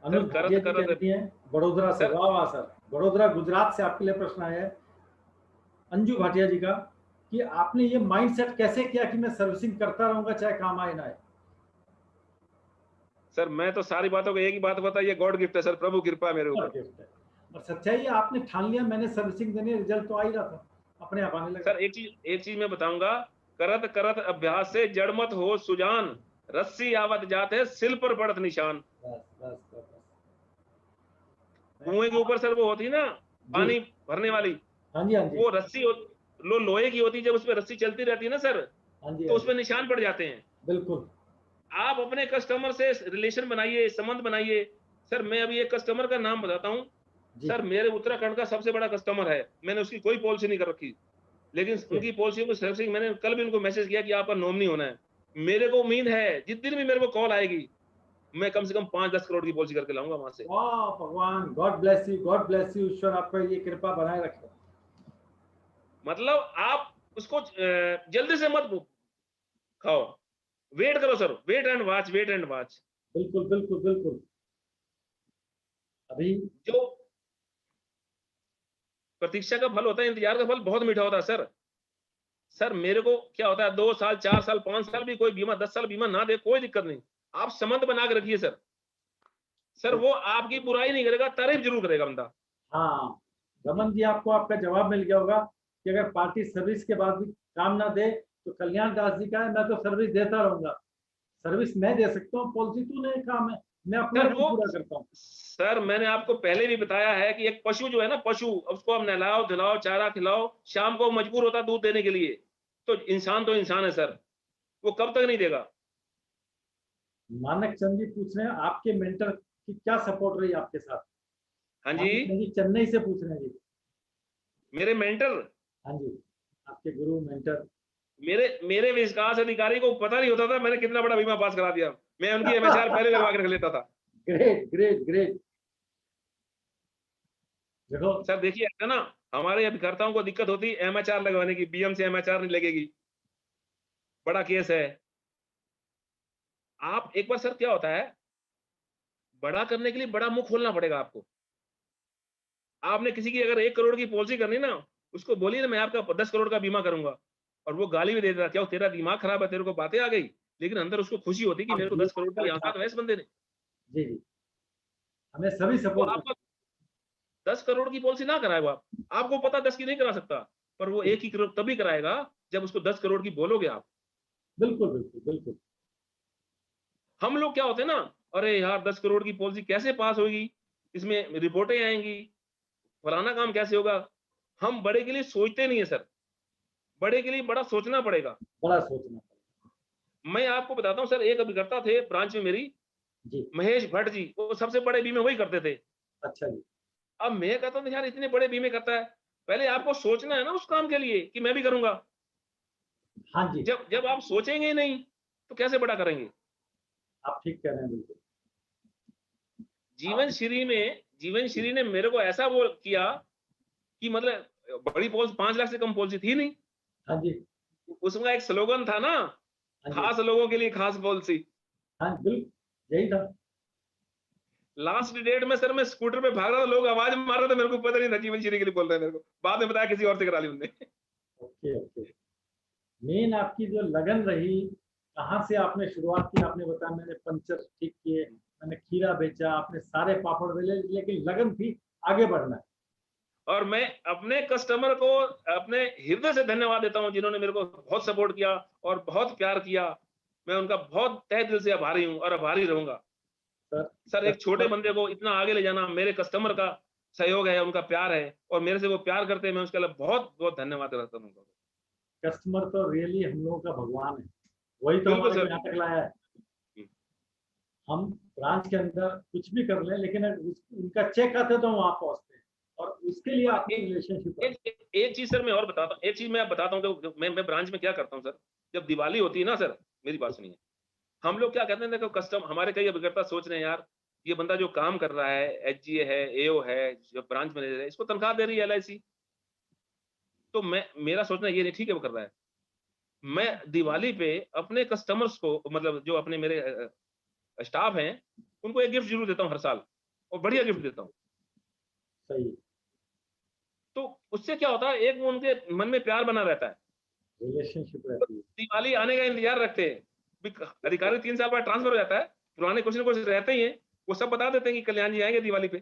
सर अनुज भाटिया करत जी कह करत रही हैं बड़ोदरा से। सर वाह वाह सर, बड़ोदरा गुजरात से आपके लिए प्रश्न आया है अंजू भाटिया जी का। कि आपने ये माइंडसेट कैसे किया कि मैं सर्विसिंग करता रहूंगा चाहे काम आए ना आए? सर मैं तो सारी बातों को एक ही बात बताइए, गॉड गिफ्ट है सर, प्रभु कृपा है मेरे और ऊपर। गिफ्ट है। और सच्चाई है, आपने ठान लिया मैंने सर्विसिंग देनी है, रिजल्ट तो आ ही रहा था, अपने आप आने लगा। सर एक चीज मैं बताऊंगा, करत करत अभ्यास से जड़ मत हो सुजान, रस्सी आवत जात है सिल पर पड़त निशान। बस बस बस बस। कुएं के ऊपर सर वो होती है ना जी। पानी भरने वाली, हाँ जी, हाँ जी। वो रस्सी लोहे की होती है, जब उस पर रस्सी चलती रहती है ना सर, हाँ जी, तो हाँ उस जी। पर निशान पड़ जाते हैं। बिल्कुल। आप अपने कस्टमर से रिलेशन बनाइए, संबंध बनाइए। सर मैं अभी एक कस्टमर का नाम बताता हूँ। जी। सर मेरे उत्तराखंड का सबसे बड़ा कस्टमर है, मैंने उसकी कोई पॉलिसी नहीं कर रखी, लेकिन ओके। उनकी पॉलिसी को सर्विसिंग, मैंने कल भी उनको मैसेज किया कि आपका नॉमिनी होना है। मेरे को उम्मीद है जिस दिन भी मेरे को कॉल आएगी, मैं कम से कम 5-10 करोड़ की पॉलिसी करके लाऊंगा वहां से। वाह भगवान, God bless you, God bless you, ईश्वर आपका ये कृपा बनाए रखे। मतलब आप उसको जल्दी से मत खाओ, वेट करो sir, wait and watch, wait and watch. बिल्कुल बिल्कुल बिल्कुल। अभी जो प्रतीक्षा का फल होता है, इंतजार का फल बहुत मीठा होता है सर। सर मेरे को क्या होता है, 2 साल 4 साल 5 साल भी कोई बीमा, 10 साल बीमा ना दे, कोई दिक्कत नहीं। आप संबंध बना के रखिए सर। सर वो आपकी बुराई नहीं करेगा, तारीफ जरूर करेगा बंदा। हाँ, रमन जी, आपको आपका जवाब मिल गया होगा कि अगर पार्टी सर्विस के बाद भी काम ना दे तो कल्याण दास जी का है, मैं तो सर्विस देता रहूंगा। सर्विस मैं दे सकता हूँ, पॉलिसी तू नहीं, काम है, मैं अपना सर काम वो, पूरा करता हूँ। सर मैंने आपको पहले भी बताया है कि एक पशु जो है ना, पशु, उसको आप नहलाओ धुलाओ चारा खिलाओ, शाम को मजबूर होता है दूध देने के लिए। तो इंसान है सर, वो कब तक नहीं देगा। मानक चंद जी पूछ रहे हैं आपके मेंटर की क्या सपोर्ट रही आपके साथ? हाँ जी। मानक चंद जी चेन्नई से पूछ रहे हैं जी। मेरे मेंटर, हाँ जी, आपके गुरु मेंटर। मेरे मेरे विकास अधिकारी को पता नहीं होता था मैंने कितना बड़ा बीमा पास करा दिया। मैं उनकी एमएचआर पहले लगवा के रख लेता था। Great great great. देखो। सर देखिए ऐसा ना, हमारे अभिकर्ताओं को दिक्कत होती है एमएचआर लगवाने की, बीएम से एमएचआर नहीं लगेगी, बड़ा केस है। आप एक बार, सर क्या होता है, बड़ा करने के लिए बड़ा मुंह खोलना पड़ेगा आपको। आपने किसी की अगर 1 करोड़ की पॉलिसी करनी ना, उसको बोलिए ना मैं आपका 10 करोड़ का बीमा करूंगा, और वो गाली भी दे देता, क्या तेरा दिमाग खराब है, तेरे को बातें आ गई, लेकिन अंदर उसको खुशी होती कि आप मेरे को ये 10 करोड़ की औकात है इस बंदे ने। जी जी, हमें सभी वो सपोर्ट आपका 10 करोड़ की पॉलिसी ना कराएगा, आपको पता 10 की नहीं करा सकता, पर वो 1 ही करोड़ तभी कराएगा जब उसको 10 करोड़ की बोलोगे आप। बिल्कुल बिल्कुल बिल्कुल। हम लोग क्या होते हैं ना, अरे यार 10 करोड़ की पॉलिसी कैसे पास होगी, इसमें रिपोर्टें आएंगी, फलाना काम कैसे होगा। हम बड़े के लिए सोचते नहीं है सर, बड़े के लिए बड़ा सोचना पड़ेगा। बड़ा सोचना पड़ेगा। मैं आपको बताता हूँ सर, एक अभिकर्ता थे ब्रांच में मेरी, जी। महेश भट्ट जी, वो सबसे बड़े बीमे वही करते थे। अच्छा जी। अब मैं कहता था यार इतने बड़े बीमे करता है, पहले आपको सोचना है ना उस काम के लिए कि मैं भी करूंगा। हाँ जी, जब जब आप सोचेंगे ही नहीं तो कैसे बड़ा करेंगे। आप ठीक कह रहे हैं बिल्कुल। जीवन आप श्री में, जीवन श्री ने मेरे को ऐसा वो किया कि मतलब बड़ी पॉलिसी 5 लाख से कम पॉलिसी थी नहीं। हाँ जी, उसका एक स्लोगन था ना, हाँ जी, खास लोगों के लिए खास पॉलिसी। हाँ बिल्कुल यही था। लास्ट डेट में सर मैं स्कूटर पे भाग रहा था, लोग आवाज मार रहे थे, मेरे को पता नहीं था जीवन श्री के लिए बोल रहे हैं, मेरे को बाद में बताया किसी और से करा ली उनने। Okay okay. मेन आपकी जो लगन रही, कहाँ से आपने शुरुआत की, आपने बताया मैंने पंचर ठीक किए, मैंने खीरा बेचा, आपने सारे पापड़ बेले, लेकिन लगन थी आगे बढ़ना है। और मैं अपने कस्टमर को अपने हृदय से धन्यवाद देता हूं, जिन्होंने मेरे को बहुत सपोर्ट किया और बहुत प्यार किया। मैं उनका बहुत तहे दिल से आभारी हूं और आभारी रहूंगा। सर सर एक छोटे कस्टमर, बंदे को इतना आगे ले जाना मेरे कस्टमर का सहयोग है, उनका प्यार है, और मेरे से वो प्यार करते हैं, मैं उसके लिए बहुत बहुत धन्यवाद करता हूँ। कस्टमर तो रियली हम लोगों का भगवान है, वही तो बिल्कुल हमारे को सर। यहाँ तक लाया है। हम ब्रांच के अंदर कुछ भी कर लें, लेकिन अगर उनका चेक आता है तो हम वहां पहुंचते हैं, और उसके लिए और आपकी रिलेशनशिप है। एक चीज सर मैं और बताता हूँ, एक चीज मैं बताता हूँ कि मैं ब्रांच में क्या करता हूँ सर। जब दिवाली होती है ना सर, मेरी बात सुनिए, हम लोग क्या कहते हैं, देखो कस्टम हमारे कई अभिकर्ता सोच रहे हैं यार, ये बंदा जो काम कर रहा है, एचजीए है, एओ है, जो ब्रांच मैनेजर है, इसको तनख्वाह दे रही है एलआईसी। तो मैं, मेरा सोचना ये नहीं, ठीक है वो कर रहा है, मैं दिवाली पे अपने कस्टमर्स को, मतलब जो अपने मेरे स्टाफ हैं, उनको एक गिफ्ट जरूर देता हूँ हर साल, और बढ़िया गिफ्ट देता हूँ। सही। तो उससे क्या होता है, एक वो उनके मन में प्यार बना रहता है। रिलेशनशिप तो रहती है। दिवाली आने का इंतजार रखते हैं। अधिकारी 3 साल बाद ट्रांसफर हो जाता है, पुराने कुछ न कुछ रहते ही हैं, वो सब बता देते हैं कि कल्याण जी आएंगे दिवाली पे।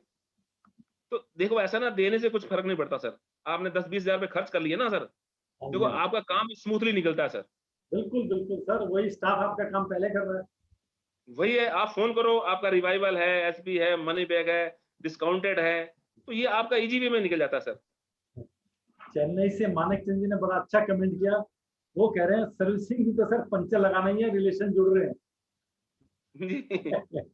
तो देखो ऐसा ना, देने से कुछ फर्क नहीं पड़ता सर। आपने 10-20 हजार रुपए खर्च कर लिए ना सर, हाँ देखो जी, हाँ जी। आपका काम स्मूथली निकलता है सर। बिल्कुल, बिल्कुल सर, वही स्टाफ आपका काम पहले कर रहा है। वही है, आप फोन करो, आपका रिवाइवल है, एसपी है, मनी बैग है, डिस्काउंटेड है, तो ये आपका इजी वे में निकल जाता है सर। चेन्नई से मानक चंद जी ने बड़ा अच्छा कमेंट किया। वो कह रहे हैं सर्विसिंग भी तो सर पंचर लगाना ही है, रिलेशन जुड़ रहे जी। हैं।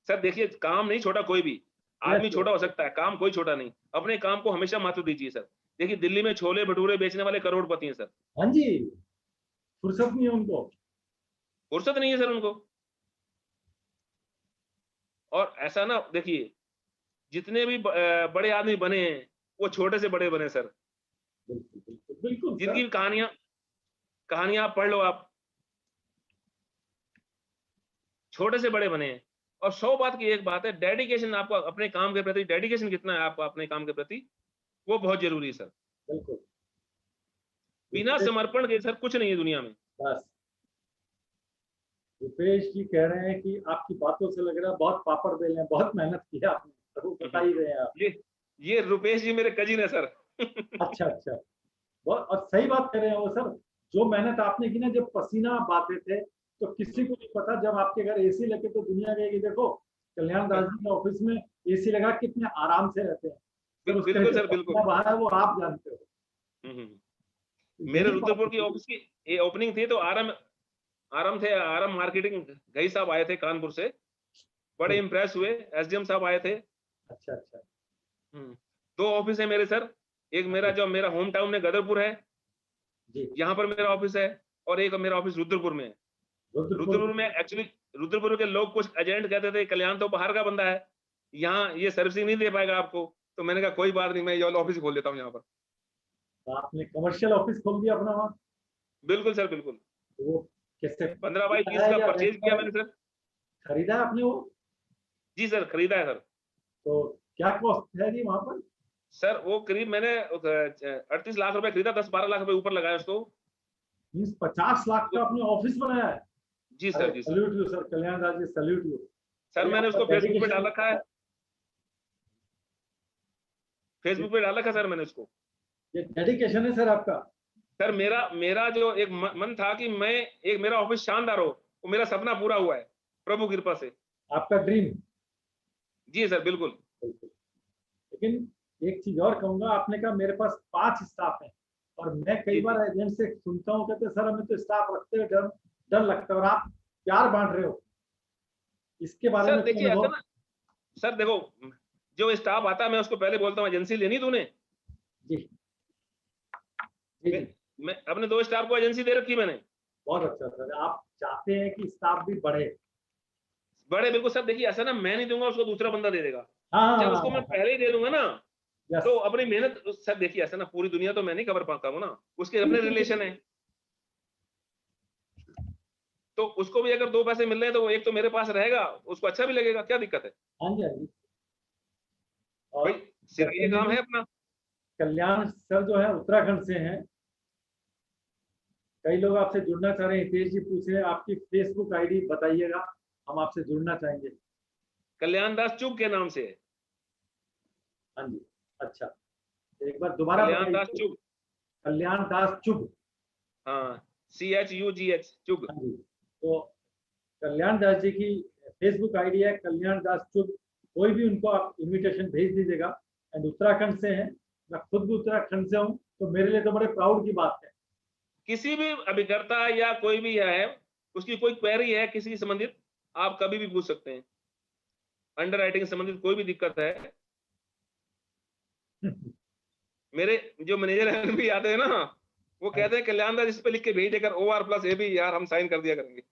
सर देखिए, काम नहीं छोटा कोई भी, यस, आदमी छोटा हो सकता है, काम कोई छोटा नहीं। अपने काम को हमेशा महत्व दीजिए सर। देखिए दिल्ली में छोले-भटूरे बेचने वाले करोड़पति हैं सर, हाँ जी, फुर्सत नहीं है उनको। फुर्सत नहीं है सर उनको। और ऐसा ना देखिए, जितने भी बड़े आदमी बने हैं, वो छोटे से बड़े बने सर। बिल्कुल, बिल्कुल, बिल्कुल जिनकी सर। भी कहानियाँ कहानियाँ आप पढ़ लो आप, छोटे से बड़े बने हैं। और 100 बात की एक बात है, डेडिकेशन आपका अपने काम के प्रति, डेडिकेशन कितना है आपका अपने काम के प्रति, वो बहुत ज़रूरी है सर। बिल्कुल। बिना रुपेश, समर्पण के सर कुछ नहीं है दुनिया में। बस रुपेश जी कह रहे हैं कि आपकी बातों से लग रहा है बहुत पापड़ बेले हैं, बहुत मेहनत की है आपने, तो वो बता ही रहे हैं आप। ये ये रुपेश जी मेरे कजिन है सर। अच्छा, अच्छा। बहुत और सही बात कह रहे हैं वो सर। जो मेहनत आपने की ना, जब पसीना आप बहाते थे, तो किसी को नहीं पता, जब आपके घर एसी लगे तो दुनिया कहेगी देखो कल्याण दास जी के ऑफिस में एसी लगा, कितने आराम से रहते हैं। सर उसका बिल्कुल जो सर, पसीना बिल्कुल। बहा है वो आप जानते हो। तो मेरे यही बात रुद्रपुर की होती है। ऑफिस की ये ओपनिंग थी, तो आराम आराम थे, आराम मार्केटिंग गई साहब आए थे कानपुर से, बड़े इम्प्रेस हुए। एसडीएम साहब आए थे। अच्छा, अच्छा। 2 ऑफिस है मेरे सर, एक हाँ मेरा जी, जो मेरा होम टाउन में गदरपुर है, जी। यहाँ पर मेरा ऑफिस है, और एक मेरा ऑफिस रुद्रपुर में है। रुद्रपुर रुद्रपुर में। में एक्चुअली रुद्रपुर के लोग कुछ एजेंट कहते थे कल्याण तो बाहर का बंदा है, यहाँ ये सर्विसिंग नहीं दे पाएगा आपको। तो मैंने कहा कोई बात नहीं, मैं ये वाला ऑफिस खोल देता हूँ यहाँ पर। तो आपने कमर्शियल ऑफिस खोल दिया अपना वहाँ। बिल्कुल सर, बिल्कुल। तो वो कैसे 15 बाई खरीदा 30 है का या रेंट परचेज किया पर है? मैंने सर। खरीदा है आपने वो? जी सर, खरीदा है सर। तो क्या कॉस्ट है जी वहाँ पर? सर वो करीब मैंने 38 लाख रुपए खरीदा, 10-12 लाख रुपए ऊपर लगाया उसको। मीन्स 50 लाख तो का आपने ऑफिस बनाया है? जी अरे सर, जी sir. Salute you sir, Kalyan Das ji, salute you. Sir ये मैंने आपका उसको फेसबुक पे डेडिकेशन डाल रखा है, दिखाता है। फेसबुक पे डाल रखा है सर मैंने उसको। ये डेडिकेशन है सर आपका। सर मेरा मेरा जो एक मन था कि मैं एक मेरा ऑफिस शानदार हो, वो मेरा सपना पूरा हुआ है प्रभु कृपा से। आपका ड्रीम। जी सर, बिल्कुल। बिल्कुल। लेकिन एक चीज और कहूंगा, आपने कहा मेरे पास 5 स्टाफ हैं, और मैं कई जी, बार जी। एजेंट से सुनता हूँ, कहते सर हमें तो स्टाफ रखते हुए डर डर लगता है, और आप प्यार बांट रहे हो, इसके बारे सर में कोई देखिए ऐसा अनुभव? ना, सर देखो, जो स्टाफ आता है मैं उसको पहले बोलता हूँ एजेंसी लेनी तूने। जी, जी, मैं, जी। मैं अपने 2 स्टाफ को एजेंसी दे रखी मैंने। बहुत अच्छा सर, आप चाहते हैं कि स्टाफ भी बढ़े। बड़े बिल्कुल सर, देखिए ऐसा ना, मैं नहीं दूंगा उसको दूसरा बंदा दे देगा। जब उसको मैं हाँ। पहले ही दे दूंगा ना, यस। तो अपनी मेहनत सर देखिए ऐसा ना, पूरी दुनिया तो मैं नहीं कवर पाता हूँ ना, उसके अपने बिल्कुल, रिलेशन बिल्कुल। है। तो उसको भी अगर 2 पैसे मिल रहे हैं तो वो एक तो मेरे पास रहेगा, उसको अच्छा भी लगेगा, क्या दिक्कत है? हाँ जी, हाँ जी। भाई और सिर्फ ये डेफिनेटली काम है अपना। कल्याण सर जो है उत्तराखंड से हैं। कई लोग आपसे जुड़ना चाह रहे हैं, हितेश जी पूछ रहे हैं आपकी फेसबुक आईडी बताइएगा, हम आपसे जुड़ना चाहेंगे। कल्याण दास चुग के नाम से है। हाँ जी। अच्छा, एक बार दोबारा कल्याण दास बताइए। चुग। कल्याण दास चुग। हाँ, CHUGH चुग। हाँ जी। तो कल्याण दास जी की फेसबुक आईडी है कल्याण दास चुग। कोई भी उनको आप इनविटेशन भेज दीजिएगा। एंड उत्तराखंड से हैं, मैं खुद भी उत्तराखंड से हूँ, तो मेरे लिए तो बड़े प्राउड की बात है। किसी भी अभिकर्ता या कोई भी है, उसकी कोई क्वेरी है किसी से संबंधित, आप कभी भी पूछ सकते हैं। अंडर राइटिंग से संबंधित कोई भी दिक्कत है, मेरे जो मैनेजर हैं भी आते हैं ना, वो हाँ कहते हैं कल्याण दास इस पे लिख के भेज देकर OR+ ये भी यार हम साइन कर दिया करेंगे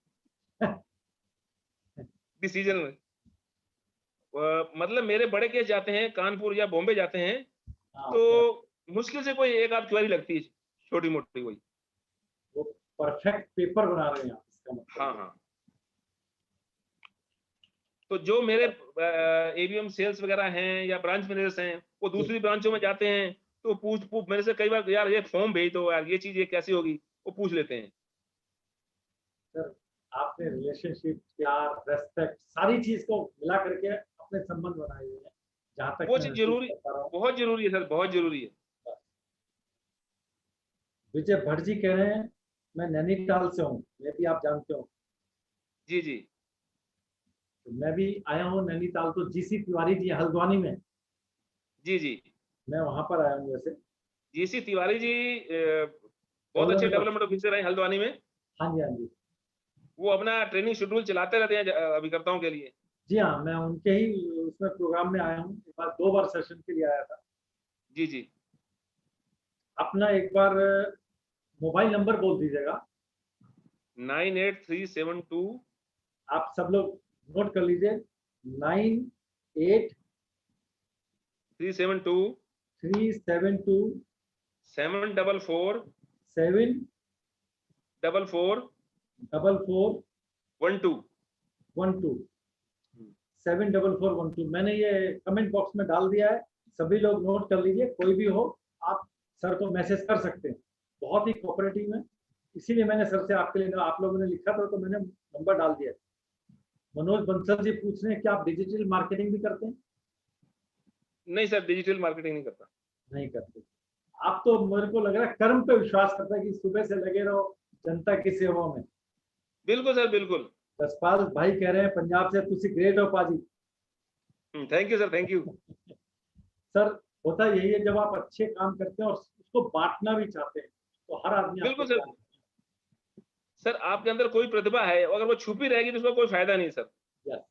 डिसीजन में। मतलब मेरे बड़े केस जाते हैं कानपुर या बॉम्बे जाते हैं, हाँ, तो मुश्किल से कोई एक आध क्वेरी लगती है, छोटी मोटी वही। वो परफेक्ट पेपर बना रहे हैं आप, इसका मतलब हाँ ये। हाँ। तो जो मेरे ABM सेल्स वगैरह हैं या ब्रांच मैनेजर्स हैं, वो जी, दूसरी ब्रांचों में जाते हैं, तो पूछ मेरे से कई बार, यार ये फॉर्म भेज दो यार, ये चीज ये कैसी होगी, वो पूछ लेते हैं। सर आपने रिलेशनशिप, प्यार, रेस्पेक्ट, सारी चीज को मिला करके अपने संबंध बनाए हुए हैं, जहाँ तक वो मैं चीज महसूस जरूरी, कर पा रहा हूँ। बहुत जरूरी है सर, बहुत जरूरी है। विजय भट्ट जी कह रहे हैं मैं नैनीताल से हूँ, मैं भी आप जानते हो, जी जी तो मैं भी आया हूँ नैनीताल, तो जीसी तिवारी जी हल्द्वानी में, जी जी। मैं वहां पर आया हूँ वैसे। जीसी तिवारी जी बहुत अच्छे डेवलपमेंट, डेवलपमेंट ऑफिसर हैं हल्द्वानी में। हाँ जी हाँ जी। वो अपना ट्रेनिंग शेड्यूल चलाते रहते हैं अभिकर्ताओं के लिए। जी हाँ, मैं उनके ही उसमें प्रोग्राम में आया हूँ, एक बार 2 बार सेशन के लिए आया था। जी जी। अपना एक बार मोबाइल नंबर बोल दीजिएगा, 98372 आप सब लोग नोट कर लीजिए। 98 372 372 744 7 44 44 12। 12 74412, मैंने ये कमेंट बॉक्स में डाल दिया है, सभी लोग नोट कर लीजिए, कोई भी हो आप सर को मैसेज कर सकते हैं, बहुत ही कोऑपरेटिव है, इसीलिए मैंने सर से आपके लिए, आप लोगों ने लिखा था तो मैंने नंबर डाल दिया। मनोज बंसल जी पूछ रहे हैं कि आप डिजिटल मार्केटिंग भी करते हैं? नहीं सर, डिजिटल मार्केटिंग नहीं करता। नहीं करते। आप तो मेरे को लग रहा है कर्म पे विश्वास करता है कि सुबह से लगे रहो जनता की सेवा में। बिल्कुल सर, बिल्कुल। जसपाल भाई कह रहे हैं पंजाब से, तुसी ग्रेट हो पाजी। Thank you sir, thank you. Sir होता यही है, जब आप अच्छे काम करते हैं और उसको बांटना भी चाहते हैं तो हर आदमी आपको बिल्कुल सर। प्यार सर आपके अंदर कोई प्रतिभा है, अगर वो छुपी रहेगी तो उसका कोई फायदा नहीं सर। करता है।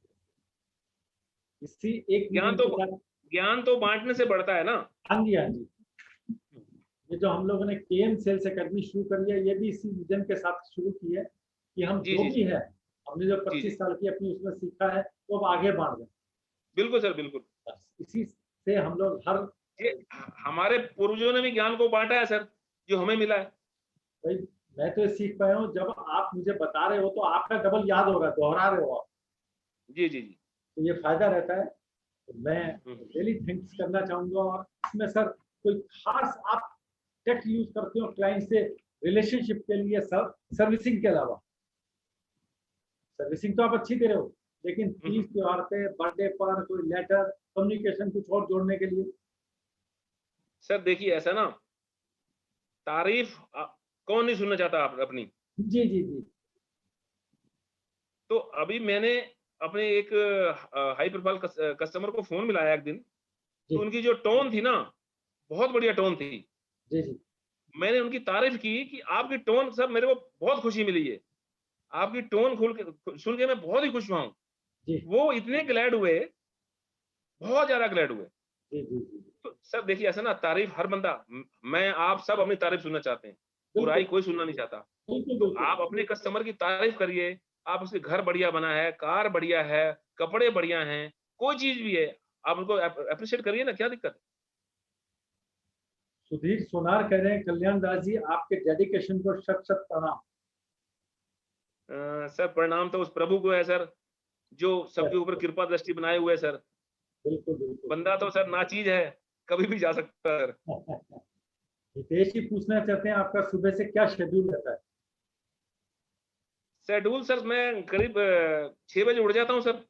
इसी एक ज्ञान मीनिंग तो के साथ, ज्ञान तो बांटने से बढ़ता है ना। हाँ जी हाँ जी, ये जो हम लोगों ने केएम सेल्स एकेडमी शुरू करी है, ये भी इसी विजन के साथ शुरू की है कि हम जी जो जी भी जी है, हमने जो जी 25 जी। साल की अपनी उसमें सीखा है वो अब आगे बढ़ दें। बिल्कुल सर, बिल्कुल। बस इसी से हम लोग हर, ये हमारे पूर्वजों ने भी ज्ञान को बांटा है सर, जो हमें मिला है। भाई मैं तो ये सीख पाया हूँ, जब आप मुझे बता रहे हो तो आपका डबल याद हो रहा है, दोहरा रहे हो आप, जी जी जी। तो ये फायदा रहता है। तो मैं हम्म। रियली थैंक्स करना चाहूंगा। और इसमें सर कोई खास आप टेक्स्ट यूज करते हो क्लाइंट से रिलेशनशिप के लिए, सर सर्विसिंग के अलावा? सर्विसिंग तो आप अच्छी दे रहे हो, लेकिन तीज त्योहार पे, बर्थडे पर कोई लेटर, कम्युनिकेशन कुछ और जोड़ने के लिए? सर देखिए ऐसा ना, तारीफ कौन नहीं सुनना चाहता अपनी। जी जी जी तो अभी मैंने अपने एक हाई प्रोफाइल कस्टमर को फोन मिलाया एक दिन, जी तो उनकी जो टोन थी ना, बहुत बढ़िया टोन थी। जी जी मैंने उनकी तारीफ की कि आपकी टोन सर मेरे को बहुत खुशी मिली है, आपकी टोन खुल के सुन के मैं बहुत ही खुश हुआ हूँ। जी वो इतने ग्लैड हुए, बहुत ज्यादा ग्लैड हुए। जी जी जी, तो सर देखिए ऐसा ना, तारीफ हर बंदा, मैं आप सब अपनी तारीफ सुनना चाहते हैं, बुराई बिल्कुल कोई सुनना नहीं चाहता। बिल्कुल तो बिल्कुल। आप अपने कस्टमर की तारीफ करिए, आप उसके घर बढ़िया बना है, कार बढ़िया है, कपड़े बढ़िया हैं, कोई चीज भी है, आप उनको अप्रिशिएट करिए ना, क्या दिक्कत सुधीर सोनार कह रहे हैं कल्याण दास जी आपके डेडिकेशन को शत शत प्रणाम। है। सर प्रणाम तो उस प्रभु को है सर, जो सबके ऊपर Yes, कृपा दृष्टि बनाए हुए है सर। बिल्कुल बिल्कुल। बंदा तो सर नाचीज है, कभी भी जा सकता है सर। हितेश जी पूछना चाहते हैं आपका सुबह से क्या शेड्यूल रहता है? शेड्यूल सर मैं करीब 6 बजे उठ जाता हूँ सर,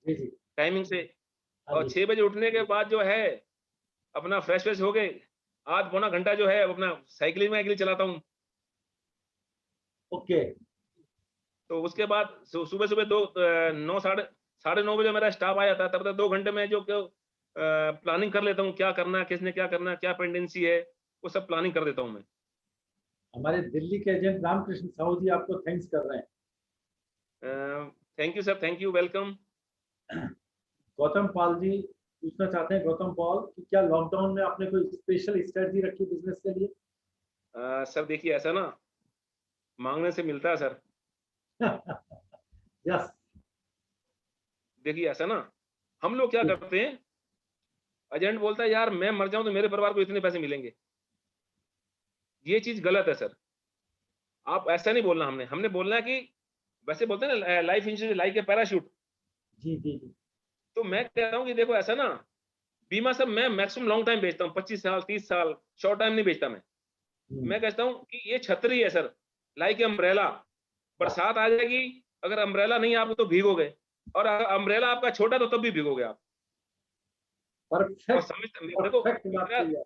जी जी, टाइमिंग से। हाँ और जी, 6 बजे उठने के बाद जो है, अपना फ्रेश फ्रेश हो गए, आध पौना घंटा जो है अपना साइकिलिंग वाइकिलिंग चलाता हूँ। ओके। तो उसके बाद सुबह सुबह दो 9 साढ़े 9 बजे मेरा स्टाफ आ जाता है, तब तक 2 घंटे में जो प्लानिंग कर लेता हूँ, क्या करना है, किसने क्या करना है, क्या पेंडेंसी है, वो सब प्लानिंग कर देता हूँ मैं। हमारे दिल्ली के एजेंट रामकृष्ण साहू जी आपको थैंक्स कर रहे thank you sir, thank you, welcome. हैं। गौतम पाल जी पूछना चाहते हैं, गौतम पॉल कि क्या लॉकडाउन में आपने कोई स्पेशल स्ट्रेटजी रखी बिजनेस के लिए? सर देखिए ऐसा ना, मांगने से मिलता है सर। यस। देखिए ऐसा ना, हम लोग क्या करते हैं, एजेंट बोलता है यार मैं मर जाऊं तो मेरे परिवार को इतने पैसे मिलेंगे, ये चीज गलत है सर। आप ऐसा नहीं बोलना, हमने हमने बोलना है कि, वैसे बोलते हैं ना life insurance like a parachute. जी जी जी तो मैं कहता हूँ कि देखो ऐसा ना, बीमा सर मैं मैक्सिमम लॉन्ग टाइम बेचता हूँ, 25 साल 30 साल, शॉर्ट टाइम नहीं बेचता मैं। मैं कहता हूँ कि ये छतरी है सर, लाइक अम्ब्रेला, बरसात आ जाएगी, अगर अम्ब्रेला नहीं आपको तो भीगोगे, और अगर अम्ब्रेला आपका छोटा तो तब भी भीगोगे आप। और परफेक्ट, समझ देखो परफेक्ट बात मेरा कही है।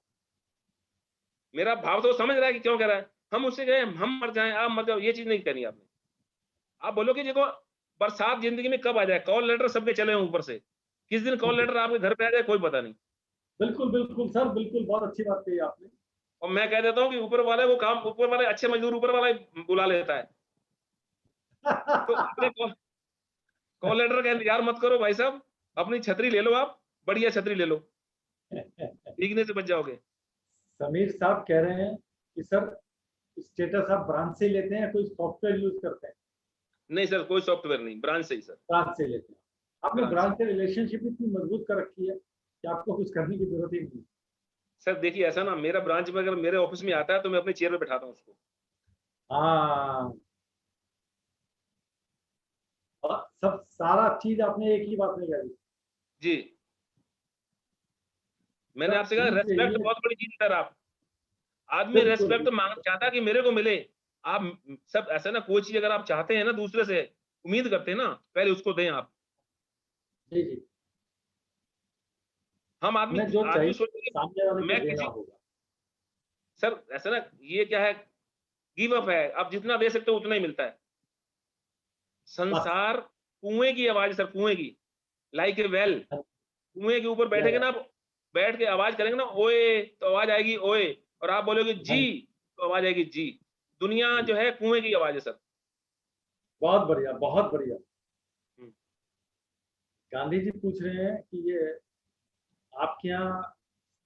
मेरा भाव तो समझ रहा है कि क्यों कह रहा है। हम उससे कहे हम मर जाएँ, आप मर जाओ, ये चीज़ नहीं करनी आपने। आप बोलो कि देखो बरसात ज़िंदगी में कब आ जाए, कॉल लेटर सबके चले हों ऊपर से। किस दिन कॉल लेटर आपके घर पे आ जाए कोई पता नहीं। बिल्कुल, बिल्कुल सर, बिल्कुल, बहुत अच्छी बात कही आपने। और मैं कह देता हूँ कि ऊपर वाले अच्छे मज़दूर ऊपर वाला ही बुला लेता है। तो अपने कॉल लेटर का इंतज़ार मत करो भाई साहब, अपनी छतरी ले लो आप, बढ़िया छतरी ले लो, भीगने से बच जाओगे। समीर साहब कह रहे हैं कि सर स्टेटस आप ब्रांच से लेते हैं या कोई सॉफ्टवेयर यूज़ करते हैं? नहीं सर, कोई सॉफ्टवेयर नहीं, ब्रांच से ही सर, ब्रांच से लेते हैं। आपने ब्रांच से। ब्रांच से रिलेशनशिप इतनी मजबूत कर रखी है कि आपको कुछ करने की ज़रूरत ही नहीं। सर देखिए ऐसा ना मेरा ब्रांच में अगर मेरे ऑफ़िस में आता है तो मैं अपनी चेयर पे बैठाता हूँ उसको। हाँ, और सब सारा चीज़ आपने एक ही बात में कह दी। जी, मैंने सर आपसे कहा शुरू से रिस्पेक्ट ये बहुत बड़ी चीज़ है सर आप। आदमी बिल्कुल, रिस्पेक्ट बिल्कुल। मांग चाहता है कि मेरे को मिले। आप सब ऐसा ना कोई चीज़ अगर आप चाहते हैं ना दूसरे से, उम्मीद करते हैं ना, पहले उसको दें आप। जी, जी। हम हमें जो आदमी चाहिए सोचते हैं सामने वाले कि को मैं देना किसी होगा। सर ऐसा ना ये क्या है गिव अप है, आप जितना दे सकते हो उतना ही मिलता है। बस। संसार कुएँ की आवाज़ है सर, कुएँ की, लाइक ए वेल। कुएँ के ऊपर या बैठेंगे ना आप, बैठ के आवाज़ करेंगे ना ओए! तो आवाज़ आएगी ओए और आप बोलोगे हाँ जी! तो आवाज़ आएगी जी। दुनिया जी। जो है कुएँ की आवाज़ है सर। बहुत बढ़िया, बहुत बढ़िया। हुँ। गांधी जी पूछ रहे हैं कि ये आपके यहाँ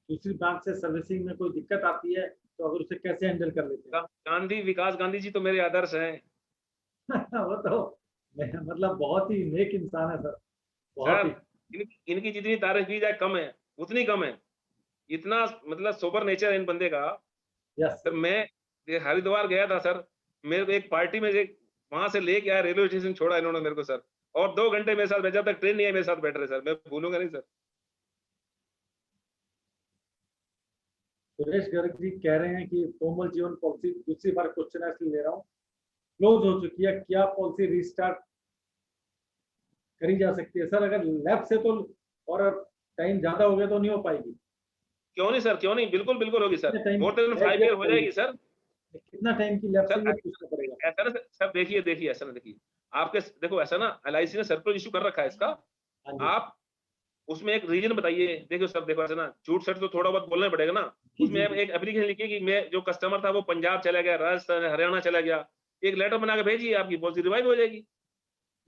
दूसरी ब्रांच से सर्विसिंग में कोई दिक्कत आती है, तो अगर उसे कैसे हैंडल कर लेते हैं? विकास गांधी जी तो मेरे आदर्श हैं। वो तो मतलब बहुत ही नेक इंसान है सर, बहुत सर ही। इनकी जितनी तारीफ़ की जाए कम है, उतनी कम है। इतना मतलब सुपर नेचर है इन बंदे का। यस। सर मैं ये हरिद्वार गया था सर, मेरे को एक पार्टी में एक वहाँ से लेके आया, रेलवे स्टेशन छोड़ा इन्होंने मेरे को सर, और 2 घंटे मेरे साथ जब तक ट्रेन नहीं आई मेरे साथ बैठ रहे सर, मैं भूलूँगा नहीं सर। सुरेश गर्ग जी कह रहे हैं कि कोमल जीवन पॉलिसी दूसरी बार क्वेश्चन है इसलिए ले रहा हूँ, क्लोज हो चुकी है, क्या पॉलिसी रिस्टार्ट करी जा सकती है? सर अगर लेफ्ट से तो और टाइम ज्यादा हो गया तो नहीं हो पाएगी। क्यों नहीं सर, क्यों नहीं? बिल्कुल, बिल्कुल होगी सर। कितने टाइम मोर देन 5 ईयर हो जाएगी सर। कितना टाइम की लेफ्ट सर से ये पूछना पड़ेगा? ऐसा ना सर देखिए ऐसा ना देखिए, आपके देखो ऐसा ना एलआईसी ने सर्कुलर इश्यू कर रखा है इसका, हाँ जी। आप उसमें एक रीज़न बताइए। देखिए सर देखो ऐसा ना झूठ-सच तो थोड़ा बहुत बोलना ही पड़ेगा ना। जी, उसमें जी, आप जी। एक एप्लीकेशन लिखिए कि मैं जो कस्टमर था वो पंजाब चला गया, राजस्थान, हरियाणा चला गया। एक लेटर बना के भेजिए, आपकी पॉलिसी रिवाइव हो जाएगी।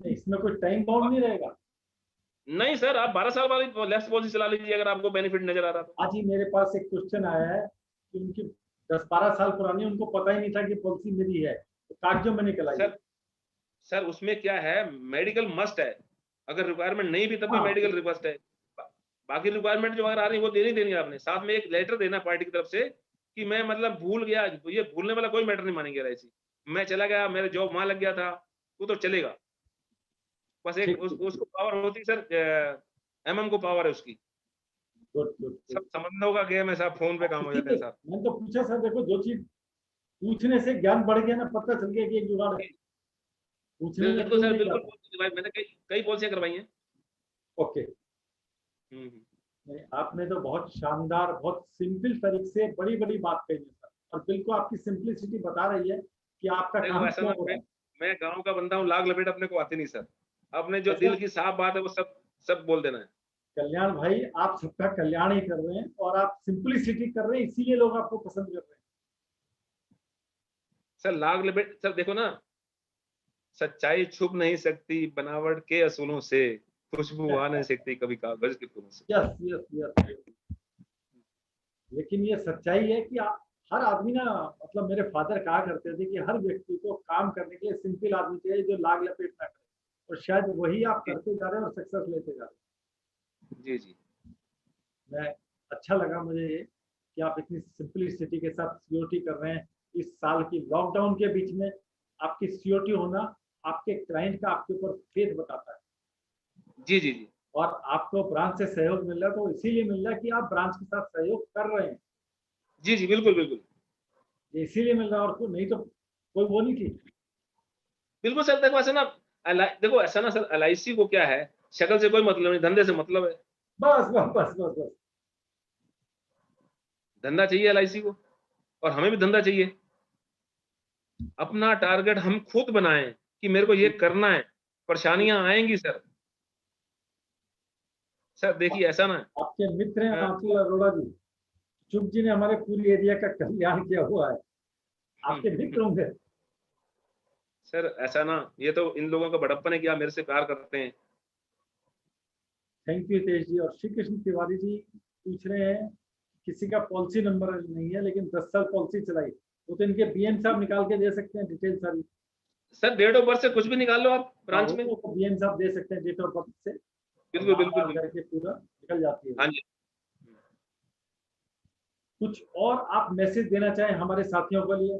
नहीं, इसमें कोई टाइम बाउंड और नहीं रहेगा? नहीं सर, आप 12 साल वाली लेफ्ट पॉलिसी चला लीजिए अगर आपको बेनिफिट नज़र आ रहा तो। आज ही मेरे पास एक क्वेश्चन आया है कि उनकी 10-12 साल पुरानी, उनको पता ही नहीं था कि पॉलिसी मेरी है, तो कागजों में निकल आई है। सर सर उसमें क्या है मेडिकल मस्ट है। अगर रिक्वायरमेंट नहीं भी तब भी हाँ, मेडिकल रिक्वेस्ट है। बा बाकी रिक्वायरमेंट जो अगर आ रही है वो देनी ही देनी है आपने। साथ में एक लेटर देना पार्टी की तरफ से कि मैं मतलब भूल गया, ये भूलने वाला कोई मैटर नहीं मानेंगे एलआईसी। मैं चला गया, मेरा जॉब वहाँ लग गया था, वो तो चलेगा। बस एक ठीक, ठीक, ठीक। उसको पावर होती है सर एमएम को पावर है उसकी। Good, good, good. सब समझने का गेम है साहब, फ़ोन पे काम हो जाते हैं इसीलिए साहब। मैंने तो पूछा सर, देखो जो चीज़ पूछने से ज्ञान बढ़ गया ना, पता चल गया कि एक जुगाड़ है। जी, पूछने में बिल्कुल कोई सर, नहीं बिल्कुल जाता। मैंने कई कई पॉलिसियाँ करवाई हैं। ओके। हुँ, हुँ। नहीं, आपने तो बहुत शानदार, बहुत सिंपल तरीके से बड़ी-बड़ी बात कही है सर, और बिल्कुल आपकी सिंपलिसिटी बता रही है कि आपका देखो काम ऐसा क्या ना हो रहा है। मैं गाँव का बंदा हूँ, लाग लपेट अपने को आती नहीं सर। अपने जो ऐसा दिल की साफ बात है वो सब सब बोल देना है। कल्याण भाई, आप सबका कल्याण ही कर रहे हैं और आप सिंपलिसिटी कर रहे हैं, इसीलिए लोग आपको पसंद कर रहे हैं। सर लाग लपेट सर देखो ना, सच्चाई छुप नहीं सकती बनावट के असूलों से, खुशबू आ नहीं सकती कभी कागज़ के फूलों से। Yes, yes, yes. लेकिन ये सच्चाई है कि हर आदमी ना, मतलब मेरे फादर कहा करते थे कि हर व्यक्ति को काम करने के लिए सिंपल आदमी चाहिए जो लाग लपेट ना करे, और शायद वही आप जी, करते जा रहे हैं और सक्सेस लेते जा रहे जी, जी। हैं। मैं अच्छा लगा मुझे ये कि आप इतनी सिंपलिसिटी के साथ सीओटी कर रहे हैं। इस साल की लॉकडाउन के बीच में आपकी सीओटी होना आपके क्लाइंट का आपके ऊपर फेथ बताता है। जी, जी, जी। और आपको ब्रांच से सहयोग मिल रहा है, तो इसीलिए मिल रहा है कि आप ब्रांच के साथ सहयोग कर रहे हैं। जी जी, बिल्कुल बिल्कुल ये इसीलिए मिल रहा है, और नहीं तो कोई वो नहीं थी। बिल्कुल सर। देखो ऐसा ना, देखो ऐसा ना सर, LIC को क्या है, शक्ल से कोई मतलब नहीं, धंधे से मतलब है। बस बस बस बस बस। धंधा चाहिए LIC को, और हमें भी धंधा चाहिए। अपना टारगेट हम खुद बनाएं कि मेरे को ये करना है। परेशानियां आएंगी सर। सर देखिए ऐसा ना, आपके मित्र हैं अ, आंचल अरोड़ा जी, चुप जी ने हमारे पूरी एरिया का कल्याण किया हुआ है, आपके मित्र होंगे। सर ऐसा ना, ये तो इन लोगों का बड़प्पन है कि आप मेरे से प्यार करते हैं। थैंक यू हितेश जी। और श्री कृष्ण तिवारी जी पूछ रहे हैं, किसी का पॉलिसी नंबर नहीं है लेकिन 10 साल पॉलिसी चलाई, वो तो इनके बीएम साहब निकाल के दे सकते हैं डिटेल सारी। सर डेट ऑफ बर्थ से कुछ भी निकाल लो आप हाँ, ब्रांच में। वो तो बीएम साहब दे सकते हैं डेट ऑफ बर्थ से, और बिल्कुल नाम बिल्कुल वाम बिल्कुल। करके पूरा निकल जाती है। हाँ जी। कुछ और आप मैसेज देना चाहें हमारे साथियों के लिए?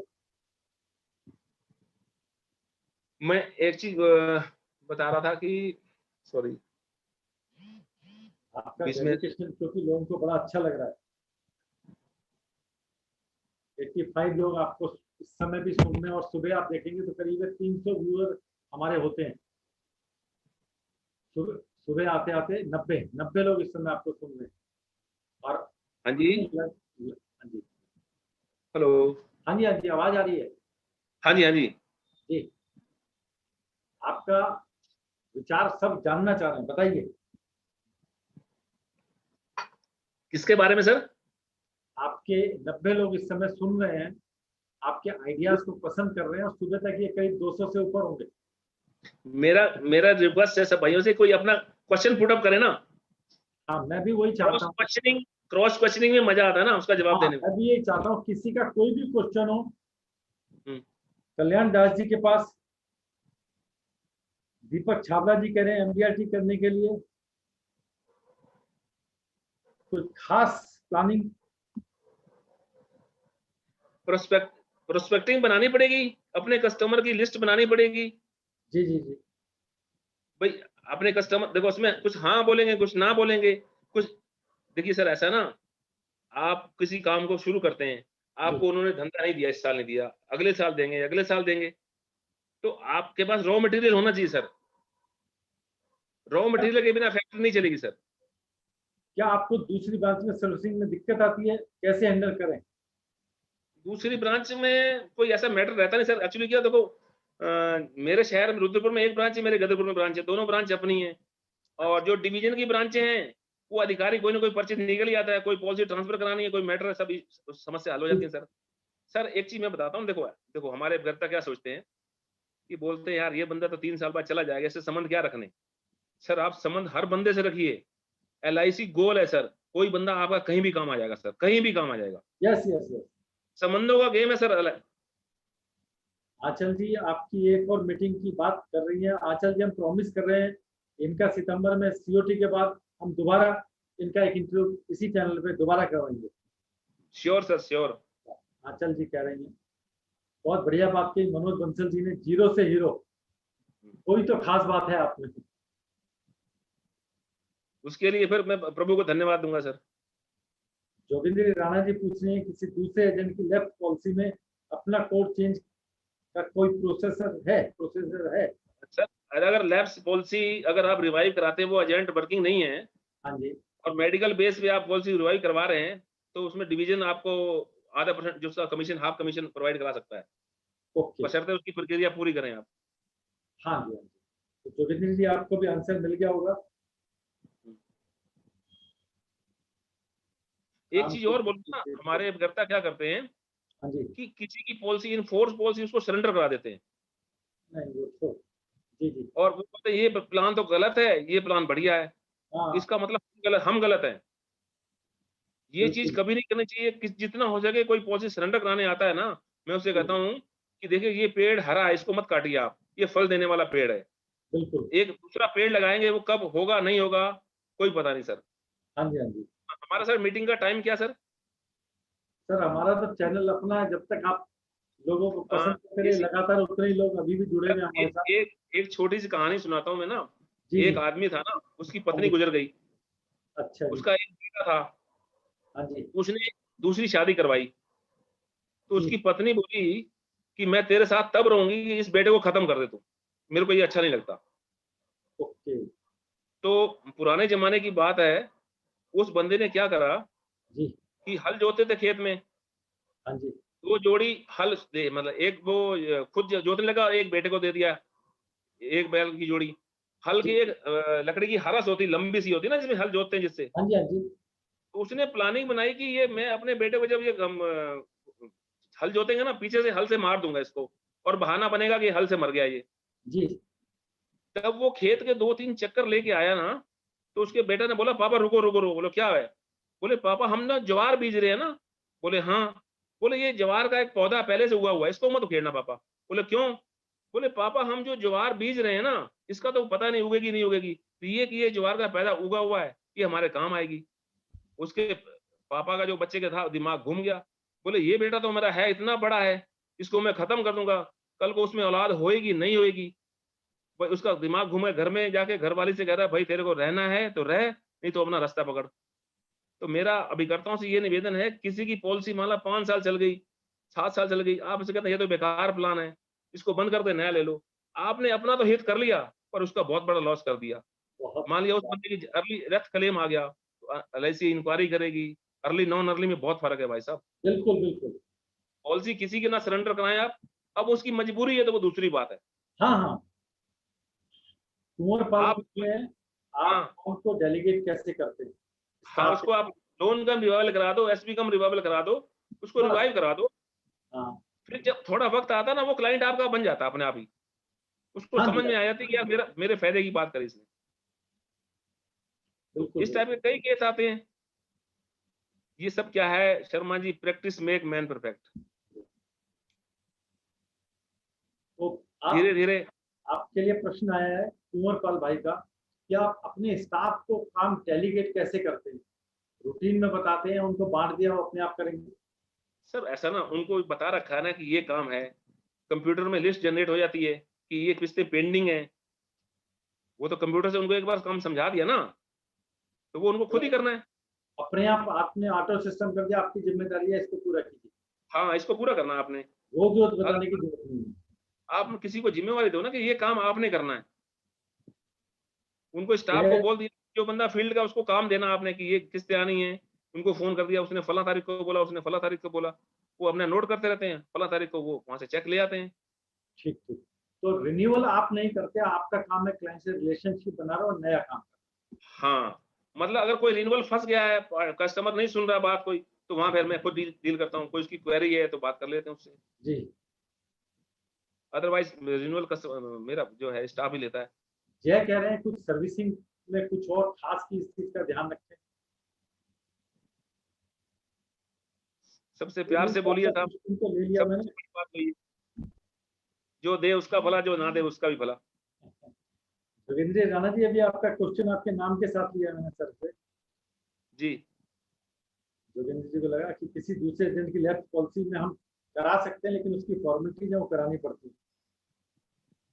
मैं एक चीज बता रहा था कि, सॉरी, आपका बीच में, डेडिकेशन क्योंकि लोगों को बड़ा अच्छा लग रहा है। 85 लोग आपको इस समय भी सुन रहे हैं, और सुबह आप देखेंगे तो करीब 300 व्यूअर हमारे होते हैं। सुबह सुबह आते आते 90 लोग इस समय आपको सुन रहे हैं। और हाँ जी, हाँ जी, हेलो, हाँ जी, हाँ जी, आवाज आ रही है हाँ जी हाँ जी। जी। आपका विचार सब जानना चाह रहे हैं, बताइए। किसके बारे में सर? आपके 90 लोग इस समय सुन रहे हैं, आपके आइडियाज को पसंद कर रहे हैं, और सुबह तक ये करीब 200 से ऊपर होंगे। मेरा मेरा रिक्वेस्ट है सब भाइयों से, कोई अपना क्वेश्चन पुट अप करे ना। हाँ, मैं भी वही चाहता हूँ। क्रॉस क्वेश्चनिंग में मजा आता है ना उसका जवाब हाँ, देने में। मैं भी यही चाहता हूँ, किसी का कोई भी क्वेश्चन हो, हम्म, कल्याण दास जी के पास, दीपक छाबड़ा जी कह रहे हैं MDRT करने के लिए, कोई खास प्लानिंग? प्रोस्पेक्टिंग बनानी पड़ेगी, अपने कस्टमर की लिस्ट बनानी पड़ेगी। जी जी जी। भाई अपने कस्टमर देखो, उसमें कुछ हाँ बोलेंगे, कुछ ना बोलेंगे, कुछ। देखिए सर ऐसा ना, आप किसी काम को शुरू करते हैं, जी, आपको उन्होंने धंधा नहीं दिया, इस साल नहीं दिया, अगले साल देंगे, अगले साल देंगे, तो आपके पास रॉ मटेरियल होना चाहिए सर। रॉ मटेरियल के बिना फैक्ट्री नहीं चलेगी सर। क्या आपको दूसरी ब्रांच में सर्विसिंग में दिक्कत आती है, कैसे हैंडल करें? दूसरी ब्रांच में कोई ऐसा मैटर रहता नहीं सर। एक्चुअली क्या देखो, मेरे शहर में रुद्रपुर में एक ब्रांच है, मेरे गदरपुर में ब्रांच है, दोनों ब्रांच अपनी है। और जो डिवीजन की ब्रांचें हैं, वो अधिकारी कोई ना कोई पर्ची निकल ही आता है, कोई पॉलिसी ट्रांसफर करानी है, कोई मैटर है, सब समस्या हल हो जाती है सर। सर एक चीज मैं बताता हूँ, देखो देखो हमारे भ्रता क्या सोचते हैं कि बोलते हैं यार ये बंदा तो 3 साल बाद चला जाएगा, इससे संबंध क्या रखने। सर आप संबंध हर बंदे से रखिए। LIC गोल है सर, कोई बंदा आपका कहीं भी काम आ जाएगा सर, कहीं भी काम आ जाएगा। Yes yes yes. संबंधों का गेम है सर। आंचल जी आपकी एक और मीटिंग की बात कर रही है। आंचल जी हम प्रॉमिस कर रहे हैं, इनका सितंबर में COT के बाद हम दोबारा इनका एक इंटरव्यू इसी चैनल पे दोबारा करवाएंगे। Sure sir, sure. Anchal ji कह रही हैं। बहुत बढ़िया बात की मनोज बंसल जी ने, जीरो से हीरो, कोई तो खास बात है आप में। उसके लिए फिर मैं प्रभु को धन्यवाद दूंगा सर। जोगिंद्र राणा जी पूछ रहे हैं, किसी दूसरे एजेंट की लेफ्ट पॉलिसी में अपना कोड चेंज का कोई प्रोसेसर है? सर अगर लैब्स पॉलिसी अगर आप रिवाइव कराते हैं, वो एजेंट वर्किंग नहीं है, हाँ जी। और मेडिकल बेस पे आप पॉलिसी रिवाइव करवा रहे हैं, तो उसमें डिवीजन आपको आधा % जो उसका कमीशन, हाफ कमीशन प्रोवाइड करा सकता है, ओके। बशर्ते उसकी प्रक्रिया पूरी करें आप। हाँ जी, हाँ जी। तो जोगिंद्र जी आपको भी आंसर मिल गया होगा। एक चीज और बोलूं ना, हमारे अभिकर्ता क्या करते हैं हाँ जी। कि किसी की पॉलिसी, इन फोर्स पॉलिसी, उसको सरेंडर करा देते हैं, नहीं वो तो, जी जी। और वो बोलते हैं ये प्लान तो गलत है, ये प्लान बढ़िया है। हाँ इसका मतलब हम गलत हैं। ये चीज बिल्कुल। कभी नहीं करनी चाहिए कि जितना हो सके कोई पॉलिसी सरेंडर कराने आता है ना, मैं उससे कहता हूँ कि देखिए ये पेड़ हरा है, इसको मत काटिए आप, ये फल देने वाला पेड़ है। बिल्कुल। एक दूसरा पेड़ लगाएंगे, वो कब होगा नहीं होगा कोई पता नहीं सर। हाँ जी, हाँ जी। हमारा सर मीटिंग का टाइम क्या सर? सर हमारा तो चैनल अपना है, जब तक आप लोगों को हाँ, पसंद करें लगातार उतने ही लोग अभी भी जुड़े हुए हैं हमारे साथ। एक छोटी सी कहानी सुनाता हूँ मैं ना। जी एक जी। आदमी था ना, उसकी हाँ पत्नी जी। गुजर गई, अच्छा जी। उसका एक बेटा था, हाँ जी। उसने दूसरी शादी करवाई, तो जी। उसकी पत्नी बोली कि मैं तेरे साथ तब रहूँगी कि इस बेटे को खत्म कर दे तू, मेरे को ये अच्छा नहीं लगता। ओके। तो पुराने ज़माने की बात है, उस बंदे ने क्या करा जी। कि हल जोतते थे खेत में, हाँ जी। 2 जोड़ी हल दे मतलब एक वो खुद जोतने लगा और एक बेटे को दे दिया, एक बैल की जोड़ी। हल जी। की एक लकड़ी की हरस होती, लंबी सी होती है ना जिसमें हल जोतते हैं जिससे। हाँ जी, हाँ जी। तो उसने प्लानिंग बनाई कि ये मैं अपने बेटे को जब ये हल जोतेंगे ना, पीछे से हल से मार दूँगा इसको और बहाना बनेगा कि हल से मर गया ये। जी। तब वो खेत के 2-3 चक्कर लेके आया ना, तो उसके बेटे ने बोला, "पापा रुको, रुको, रुको।" बोले, "क्या है?" बोले, "पापा हम ना ज्वार बीज रहे हैं ना।" बोले, "हाँ।" बोले, "ये ज्वार का एक पौधा पहले से उगा हुआ है, इसको मत उखेड़ना पापा।" बोले, "क्यों?" बोले, "पापा हम जो ज्वार बीज रहे हैं ना, इसका तो पता नहीं उगेगी नहीं उगेगी। तो ये कि ये ज्वार का पैदा उगा हुआ है, ये हमारे काम आएगी।" उसके पापा का जो बच्चे का था दिमाग घूम गया। बोले, "ये बेटा तो मेरा है, इतना बड़ा है, इसको मैं खत्म कर दूँगा, कल को उसमें औलाद होएगी, नहीं होएगी।" भाई उसका दिमाग घूमे, घर में जाके घरवाली से कह रहा है, "भाई तेरे को रहना है तो रह, नहीं तो अपना रास्ता पकड़।" तो मेरा अभिकर्ताओं से ये निवेदन है, किसी की पॉलिसी मान ला 5 साल चल गई, 7 साल चल गई, आप उसे कहते हैं ये तो बेकार प्लान है, इसको बंद कर दे, नया ले लो। आपने अपना तो हित कर लिया, पर उसका बहुत बड़ा लॉस कर दिया। बहुत मान लिया उस बहुत बंदे की अर्ली डेथ क्लेम आ गया, तो एलआईसी इंक्वायरी करेगी, अर्ली नॉन अर्ली में बहुत फ़र्क है भाई साहब। बिल्कुल, बिल्कुल। पॉलिसी किसी की ना सरेंडर कराएँ आप, अब उसकी मजबूरी है तो वो दूसरी बात है। हाँ, हाँ। कुँवर आप पाल में आप हाँ। उनको डेलीगेट कैसे करते हैं? हाँ, स्टाफ उसको आप लोन कम रिवाइवल करा दो, एसपी कम रिवाइवल करा दो, उसको बस। रिवाइव करा दो, हाँ। फिर जब थोड़ा वक़्त आता है ना, वो क्लाइंट आपका बन जाता है अपने आप ही। उसको हाँ समझ जी, हाँ, में आ जाती है कि यार मेरे फ़ायदे की बात करी इसने। तो बिल्कुल, इस टाइप के बिल्कुल। कई केस आते हैं। ये सब क्या है Sharma ji, practice make man perfect. तो आप धीरे-धीरे आपके लिए प्रश्न आया है कुँवर पाल भाई का कि आप अपने स्टाफ को काम डेलीगेट कैसे करते हैं? रूटीन में बताते हैं, उनको बाँट दिया वो अपने आप करेंगे? सब ऐसा ना उनको बता रखा है ना कि ये काम है, कंप्यूटर में लिस्ट जनरेट हो जाती है कि ये किस्तें पेंडिंग हैं, वो तो कंप्यूटर से उनको एक बार काम समझा दिया ना, तो वो उनको खुद ही तो करना है। अपने आप आपने ऑटो सिस्टम कर दिया, आपकी ज़िम्मेदारी है, इसको पूरा कीजिए। हाँ, इसको पूरा करना है आपने। रोज़-रोज़ अगर बताने की ज़रूरत नहीं है। आप किसी को ज़िम्मेवारी दो ना कि ये काम आपने करना है। उनको स्टाफ को ये बोल दिया, जो बंदा फील्ड का उसको काम देना आपने कि ये किस्तें आनी है, उनको फ़ोन कर दिया, उसने फलाँ तारीख को बोला, उसने फलाँ तारीख को बोला। वो अपना नोट करते रहते हैं, फलाँ तारीख को वो वहाँ से चेक ले आते हैं। ठीक, ठीक। तो रिन्यूअल आप नहीं करते, आपका काम है क्लाइंट से रिलेशनशिप बना रहा और नया काम। हाँ, मतलब अगर कोई रिन्यूअल फँस गया है, कस्टमर नहीं सुन रहा बात कोई, तो वहाँ फिर मैं खुद डील डील करता हूँ। कोई उसकी क्वेरी है तो बात कर लेते हैं उससे। जी। अदरवाइज़ रिन्यूअल मेरा जो है स्टाफ ही लेता है। जय कह रहे हैं कुछ सर्विसिंग में कुछ और ख़ास की इस चीज़ का ध्यान रखें। सबसे प्यार चलिए से बोलिए साहब, क्वेश्चन तो ले लिया मैंने। सबसे बड़ी बात तो ये, जो दे उसका भला, जो ना दे उसका भी भला। रविंद्र राणा जी, अभी आपका क्वेश्चन आपके नाम के साथ लिया मैंने सर से। जी। जोगेंद्र जी को लगा कि किसी दूसरे एजेंट की लैप्स पॉलिसी में हम करा सकते हैं, लेकिन उसकी फॉर्मेलिटीज़ है वो करानी पड़ती है।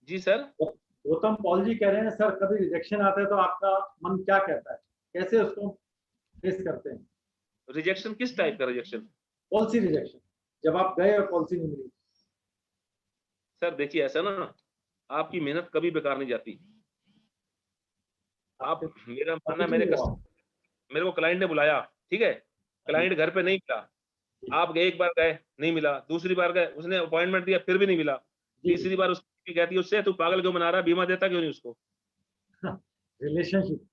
जी सर। तो गौतम पॉल जी कह रहे हैं सर कभी रिजेक्शन आता है तो आपका मन क्या कहता है? कैसे उसको फेस करते हैं? रिजेक्शन किस टाइप का रिजेक्शन? पॉलिसी रिजेक्शन, जब आप गए और पॉलिसी नहीं मिली। सर देखिए ऐसा ना, आपकी मेहनत कभी बेकार नहीं जाती। आप आपसे मेरा मानना है पॉजिटिव हुआ। मेरे को क्लाइंट ने बुलाया, ठीक है? हाँ जी, क्लाइंट घर पे नहीं मिला, जी, आप गए एक बार गए, नहीं मिला, दूसरी बार गए, उसने अपॉइंटमेंट दिया फिर भी नहीं मिला, जी, जी। तीसरी बार उसकी बीवी कहती है उससे, "तू पागल क्यों बना रहा है? बीमा देता क्यों नहीं उसको?" रिलेशनशिप।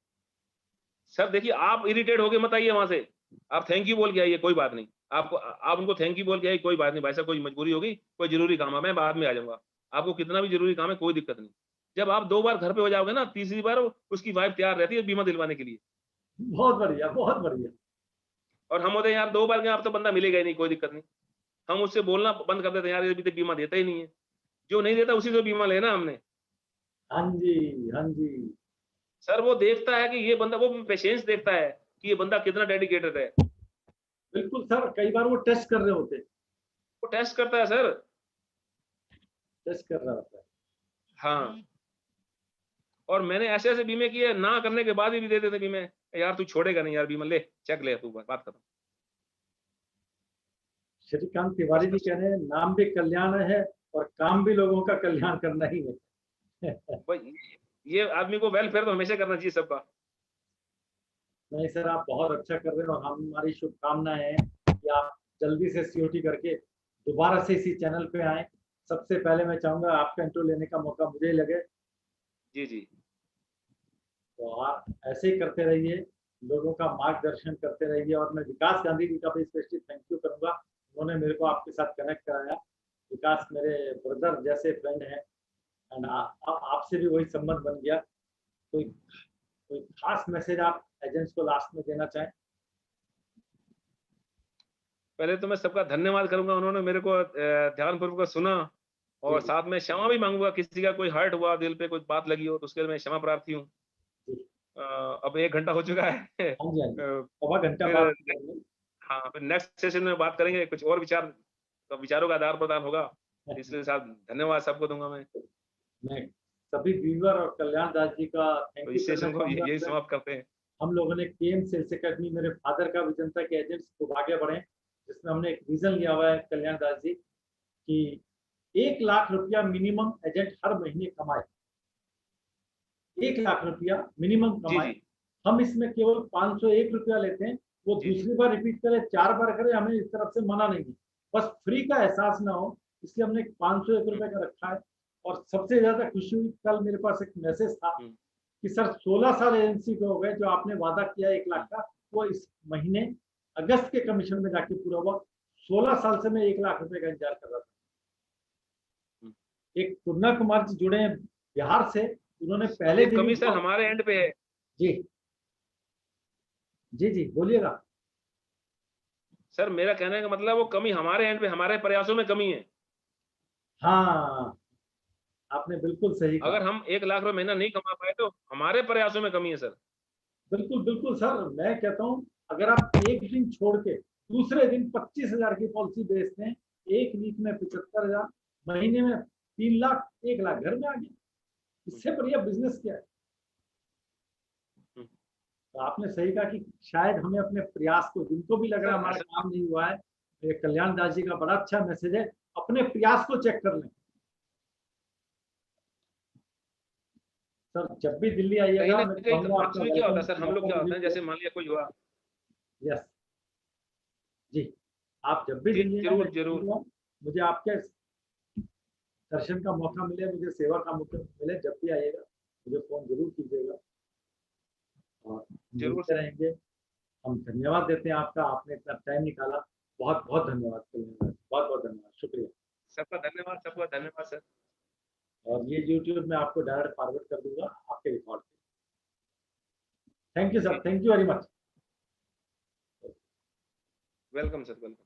सर देखिए आप इरिटेट होके मत आइए वहाँ से, आप थैंक यू बोल के आइए, कोई बात नहीं। आप उनको थैंक यू बोल के आइए, कोई बात नहीं भाई साहब, कोई मजबूरी होगी, कोई ज़रूरी काम है, मैं बाद में आ जाऊँगा। आपको कितना भी ज़रूरी काम है, कोई दिक्कत नहीं। जब आप 2 बार घर पे हो जाओगे ना, तीसरी बार उसकी वाइफ़ तैयार रहती है बीमा दिलवाने के लिए। बहुत बढ़िया, बहुत बढ़िया। और हम होते हैं यार 2 बार गए, अब तो बंदा मिलेगा ही नहीं, कोई दिक्कत नहीं। हम उससे बोलना बंद कर देते हैं, यार ये अभी तक बीमा देता ही नहीं है। जो नहीं देता उसी से बीमा लेना हमने। हाँ जी, हाँ जी। सर वो देखता है कि ये बंदा, वो पेशेंस देखता है कि ये बंदा कितना डेडिकेटेड है। बिल्कुल सर, कई बार वो टेस्ट कर रहे होते हैं, वो टेस्ट करता है सर। टेस्ट कर रहा होता है। हाँ, और मैंने ऐसे-ऐसे बीमे किए, ना करने के बाद भी दे देते बीमे। यार तू छोड़ेगा नहीं यार बीमा, ले चेक ले तू, बात खत्म। श्रीकांत तिवारी जी कह रहे हैं नाम भी कल्याण है और काम भी लोगों का कल्याण करना ही है। भाई ये आदमी को वेलफेयर तो हमेशा करना चाहिए सबका। नहीं सर, आप बहुत अच्छा कर रहे हो और हमारी शुभकामनाएं हैं कि आप जल्दी से सीओटी करके दोबारा से इसी चैनल पे आए। सबसे पहले मैं चाहूंगा आपका इंटरव्यू लेने का मौका मुझे ही लगे। जी, जी। तो आप ऐसे ही करते रहिए, लोगों का मार्गदर्शन करते रहिए। और मैं विकास गांधी जी का भी स्पेशली थैंक यू करूंगा, उन्होंने मेरे को आपके साथ कनेक्ट कराया। विकास मेरे ब्रदर जैसे फ्रेंड हैं एंड आपसे भी वही संबंध बन गया। कोई कोई खास मैसेज आप एजेंट्स को लास्ट में देना चाहें? पहले तो मैं सबका धन्यवाद करूँगा, उन्होंने मेरे को ध्यानपूर्वक सुना और जी, साथ में क्षमा भी माँगूँगा, किसी का कोई हर्ट हुआ, दिल पे कोई बात लगी हो तो उसके लिए मैं क्षमा प्रार्थी हूँ। जी। अब 1 घंटा हो चुका है। हाँ जी, हाँ जी। अ, सवा घंटा फिर बात करेंगे। हाँ, फिर नेक्स्ट सेशन में बात करेंगे, कुछ और विचारों का आदान-प्रदान होगा। इसलिए साहब धन्यवाद सबको दूँगा मैं। मैं सभी व्यूअर और कल्याण दास जी का थैंक तो यू इस करना सेशन को चाहूंगा यही सर। समाप्त करते हैं। हम लोगों ने केएम सेल्स अकेडमी, मेरे फादर का विजन था कि एजेंट्स खूब आगे बढ़े, जिसमें हमने एक विजन लिया हुआ है कल्याण दास जी कि 1 लाख रुपया मिनिमम एजेंट हर महीने कमाए। 1 लाख रुपया मिनिमम जी, कमाए। जी। हम इसमें केवल 501 रुपया लेते हैं। वो जी, जी। दूसरी बार रिपीट करे, 4 बार करे, हमें इस तरफ से मना नहीं है। बस फ्री का एहसास ना हो, इसलिए हमने 501 हुँ, रुपए का रखा है। और सबसे ज्यादा खुशी हुई, कल मेरे पास एक मैसेज था हुँ, कि सर 16 साल एजेंसी को हो गए, जो आपने वादा किया 1 लाख हुँ, का, वो इस महीने अगस्त के कमीशन में जाके पूरा हुआ। 16 साल से मैं 1 लाख रुपए का इंतजार कर रहा था। हुँ। एक पूर्णा कुमार जी जुड़े हैं बिहार से, उन्होंने पहले ये दिन ही कमी सर हमारे एंड पे है। जी, जी, जी, बोलिएगा। सर मेरा कहने का मतलब वो कमी हमारे एंड पे, हमारे प्रयासों में कमी है। हाँ, आपने बिल्कुल सही कहा। अगर हम 1 लाख रुपए महीना नहीं कमा पाए तो हमारे प्रयासों में कमी है सर। बिल्कुल, बिल्कुल सर, मैं कहता हूँ अगर आप एक दिन छोड़ के दूसरे दिन 25,000 की पॉलिसी बेचते हैं, एक वीक में 75,000, महीने में 3 लाख, 1 लाख घर में आ गया। हुँ, इससे बढ़िया बिजनेस क्या है? हुँ। तो आपने सही कहा कि शायद हमें अपने प्रयास को, जिनको भी लग रहा सर है हमारा ऐसा काम नहीं हुआ है, ये कल्याण दास जी का बड़ा अच्छा मैसेज है, अपने प्रयास को चेक कर लें। सर जब भी दिल्ली कहीं आइएगा न मैं कहीं कहूँगा कभी-कभी आपका क्या होता वेलकम है सर, हम लोग क्या होता है जैसे मान लिया कोई हुआ। यस, जी, आप जब भी जी, दिल्ली आए मैं ज़रूर, ज़रूर। कहूँगा मुझे आपके दर्शन का मौका मिले, मुझे सेवा का मौका मिले, जब भी आइएगा मुझे फ़ोन ज़रूर कीजिएगा और ज़रूर मिलते सर। रहेंगे। हम धन्यवाद देते हैं आपका, आपने इतना टाइम निकाला। बहुत-बहुत धन्यवाद बहुत-बहुत धन्यवाद, शुक्रिया। सबका धन्यवाद सर। और ये यूट्यूब में आपको डायरेक्ट फॉरवर्ड कर दूँगा आपके रिकॉर्ड पे। थैंक यू जी, सर, जी। Thank you very much. Welcome sir, welcome.